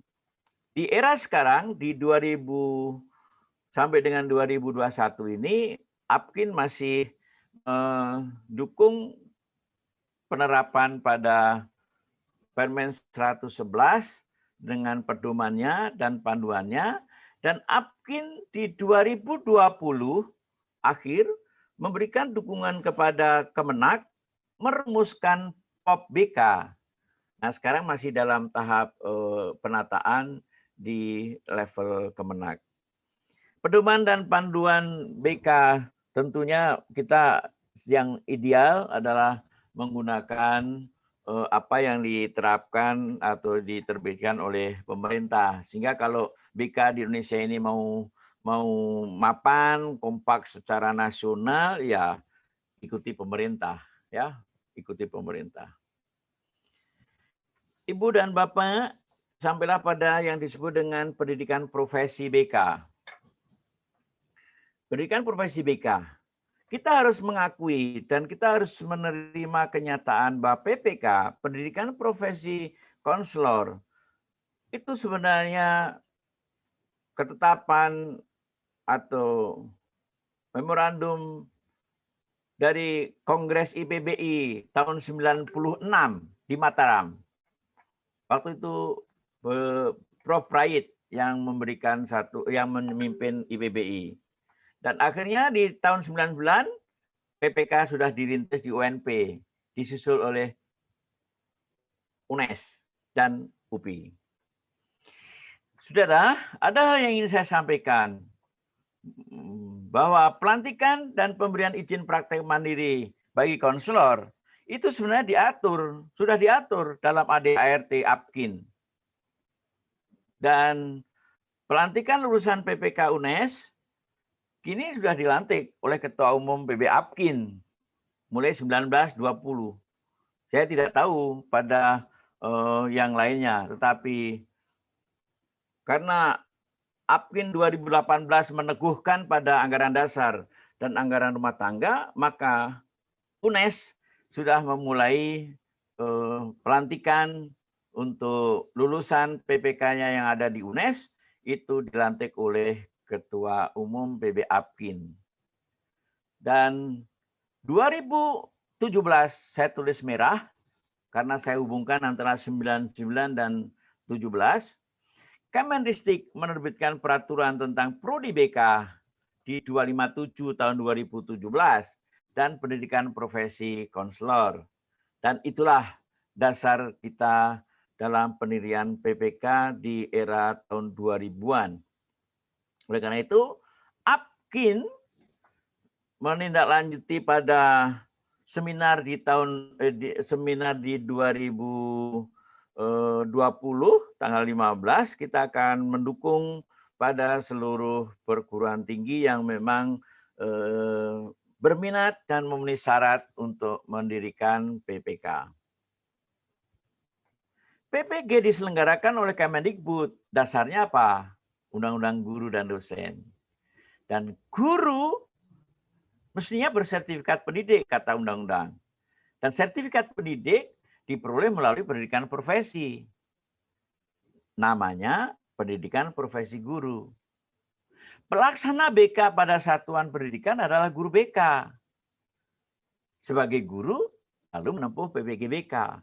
di era sekarang, di 2000 sampai dengan 2021 ini, APKIN masih mendukung penerapan pada Permen 111 dengan pedomannya dan panduannya, dan APKIN di 2020 akhir memberikan dukungan kepada Kemenak merumuskan POP BK. Nah, sekarang masih dalam tahap penataan di level Kemenak. Pedoman dan panduan BK tentunya kita yang ideal adalah menggunakan apa yang diterapkan atau diterbitkan oleh pemerintah. Sehingga kalau BK di Indonesia ini mau mapan, kompak secara nasional, ya ikuti pemerintah, ya, ikuti pemerintah. Ibu dan Bapak, sampailah pada yang disebut dengan pendidikan profesi BK. Pendidikan profesi BK. Kita harus mengakui dan kita harus menerima kenyataan bahwa PPK, pendidikan profesi konselor, itu sebenarnya ketetapan atau memorandum dari Kongres IPBI tahun 96 di Mataram. Waktu itu Prof. Prayit yang memberikan yang memimpin IPBI. Dan akhirnya di tahun 99 PPK sudah dirintis di UNP, disusul oleh UNES dan UPI. Saudara, ada hal yang ingin saya sampaikan bahwa pelantikan dan pemberian izin praktek mandiri bagi konselor itu sebenarnya sudah diatur dalam ADART APKIN. Dan pelantikan lulusan PPK UNES kini sudah dilantik oleh Ketua Umum PB APKIN mulai 1920. Saya tidak tahu pada yang lainnya, tetapi karena APKIN 2018 meneguhkan pada anggaran dasar dan anggaran rumah tangga, maka UNES sudah memulai pelantikan untuk lulusan PPK-nya yang ada di UNES itu dilantik oleh Ketua Umum PB APKIN. Dan 2017 saya tulis merah karena saya hubungkan antara 99 dan 17. Kemendikbud menerbitkan peraturan tentang Prodi BK di 257 tahun 2017 dan pendidikan profesi konselor. Dan itulah dasar kita dalam pendirian PPK di era tahun 2000-an. Oleh karena itu, APKIN menindaklanjuti pada seminar di seminar di 2020 tanggal 15 kita akan mendukung pada seluruh perguruan tinggi yang memang berminat dan memenuhi syarat untuk mendirikan PPK. PPG diselenggarakan oleh Kemendikbud. Dasarnya apa? Undang-Undang Guru dan Dosen. Dan guru mestinya bersertifikat pendidik, kata undang-undang. Dan sertifikat pendidik diperoleh melalui pendidikan profesi. Namanya pendidikan profesi guru. Pelaksana BK pada satuan pendidikan adalah guru BK. Sebagai guru, lalu menempuh PPG BK.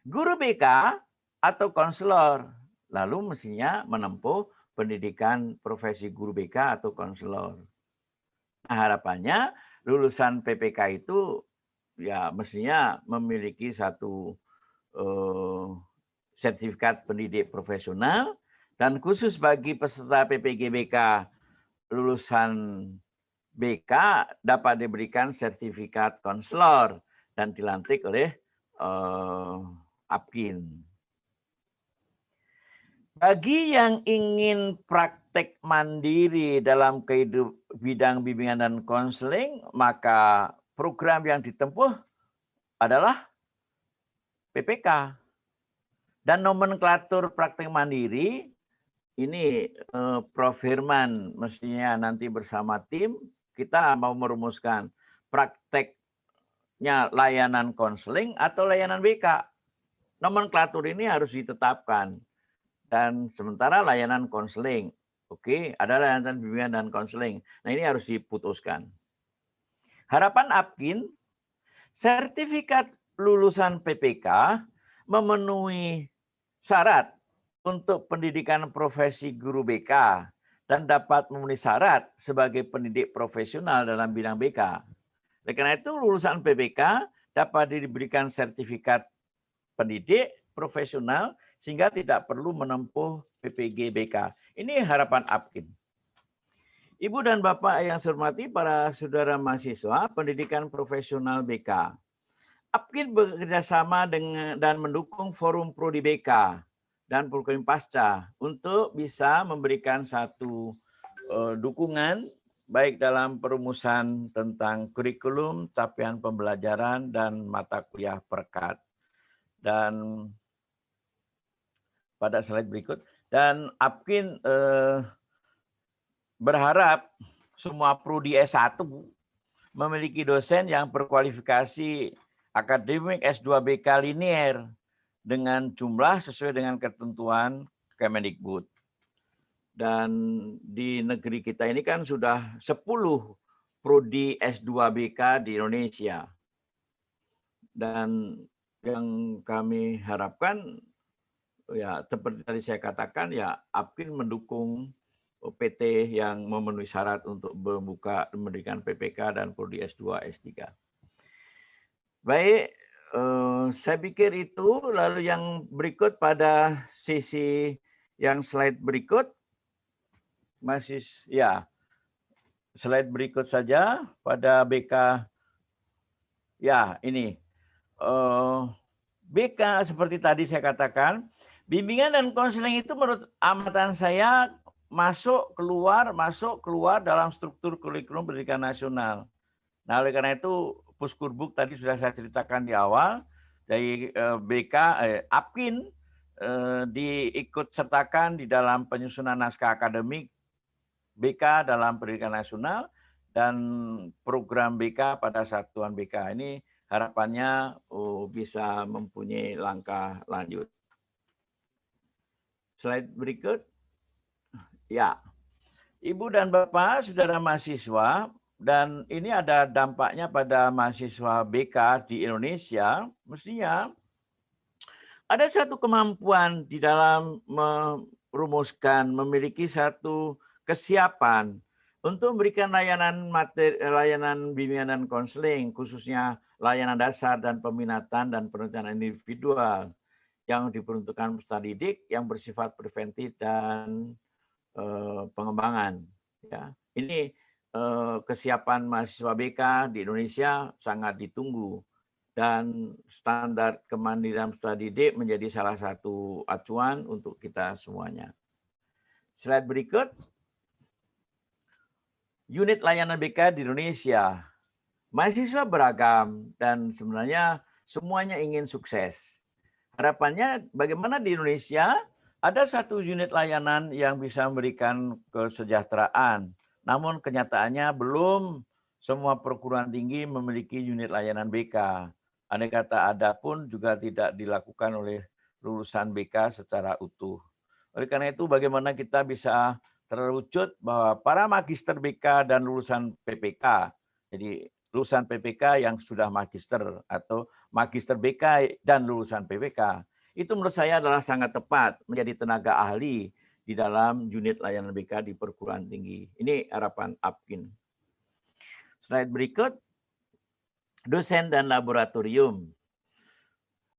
Guru BK atau konselor, lalu mestinya menempuh pendidikan profesi guru BK atau konselor. Nah, harapannya lulusan PPK itu ya mestinya memiliki satu sertifikat pendidik profesional, dan khusus bagi peserta PPG BK lulusan BK dapat diberikan sertifikat konselor dan dilantik oleh APKIN. Bagi yang ingin praktek mandiri dalam bidang bimbingan dan konseling, maka program yang ditempuh adalah PPK. Dan nomenklatur praktek mandiri, ini Prof. Herman mestinya nanti bersama tim, kita mau merumuskan prakteknya layanan konseling atau layanan BK. Nomenklatur ini harus ditetapkan. Dan sementara layanan konseling, oke, ada layanan bimbingan dan konseling. Nah, ini harus diputuskan. Harapan APKIN, sertifikat lulusan PPK memenuhi syarat untuk pendidikan profesi guru BK dan dapat memenuhi syarat sebagai pendidik profesional dalam bidang BK. Oleh karena itu, lulusan PPK dapat diberikan sertifikat pendidik profesional sehingga tidak perlu menempuh PPG BK. Ini harapan APKIN. Ibu dan Bapak yang saya hormati, para saudara mahasiswa pendidikan profesional BK. APKIN bekerjasama dengan dan mendukung Forum Prodi BK dan Program Pasca untuk bisa memberikan satu dukungan baik dalam perumusan tentang kurikulum, capaian pembelajaran, dan mata kuliah perekat. Dan pada slide berikut, dan APKIN berharap semua prodi S1 memiliki dosen yang berkualifikasi akademik S2 BK linier dengan jumlah sesuai dengan ketentuan Kemendikbud. Dan di negeri kita ini kan sudah 10 prodi S2 BK di Indonesia. Dan yang kami harapkan, ya seperti tadi saya katakan, ya APKIN mendukung PT yang memenuhi syarat untuk membuka mendirikan PPK dan prodi S2, S3. Baik, saya pikir itu. Lalu yang berikut pada sisi yang slide berikut, masih ya slide berikut saja pada BK Ya, ini BK seperti tadi saya katakan, bimbingan dan konseling itu menurut amatan saya masuk keluar dalam struktur kurikulum pendidikan nasional. Nah, oleh karena itu Puskurbuk tadi sudah saya ceritakan di awal, dari BK, APKIN diikut sertakan di dalam penyusunan naskah akademik BK dalam pendidikan nasional dan program BK pada satuan BK. Ini harapannya bisa mempunyai langkah lanjut. Slide berikut. Ya, Ibu dan Bapak, saudara mahasiswa, dan ini ada dampaknya pada mahasiswa BK di Indonesia, mestinya ada satu kemampuan di dalam merumuskan, memiliki satu kesiapan untuk memberikan layanan bimbingan dan konseling, khususnya layanan dasar dan peminatan dan perencanaan individual yang diperuntukkan peserta didik yang bersifat preventif dan pengembangan. Ya, ini kesiapan mahasiswa BK di Indonesia sangat ditunggu dan standar kemandirian peserta didik menjadi salah satu acuan untuk kita semuanya. Slide berikut. Unit layanan BK di Indonesia. Mahasiswa beragam dan sebenarnya semuanya ingin sukses. Harapannya bagaimana di Indonesia ada satu unit layanan yang bisa memberikan kesejahteraan. Namun kenyataannya belum semua perguruan tinggi memiliki unit layanan BK. Andai kata ada pun juga tidak dilakukan oleh lulusan BK secara utuh. Oleh karena itu bagaimana kita bisa terwujud bahwa para magister BK dan lulusan PPK, jadi lulusan PPK yang sudah magister atau magister BK dan lulusan PPK, itu menurut saya adalah sangat tepat menjadi tenaga ahli di dalam unit layanan BK di perguruan tinggi. Ini harapan APKIN. Slide berikut. Dosen dan laboratorium.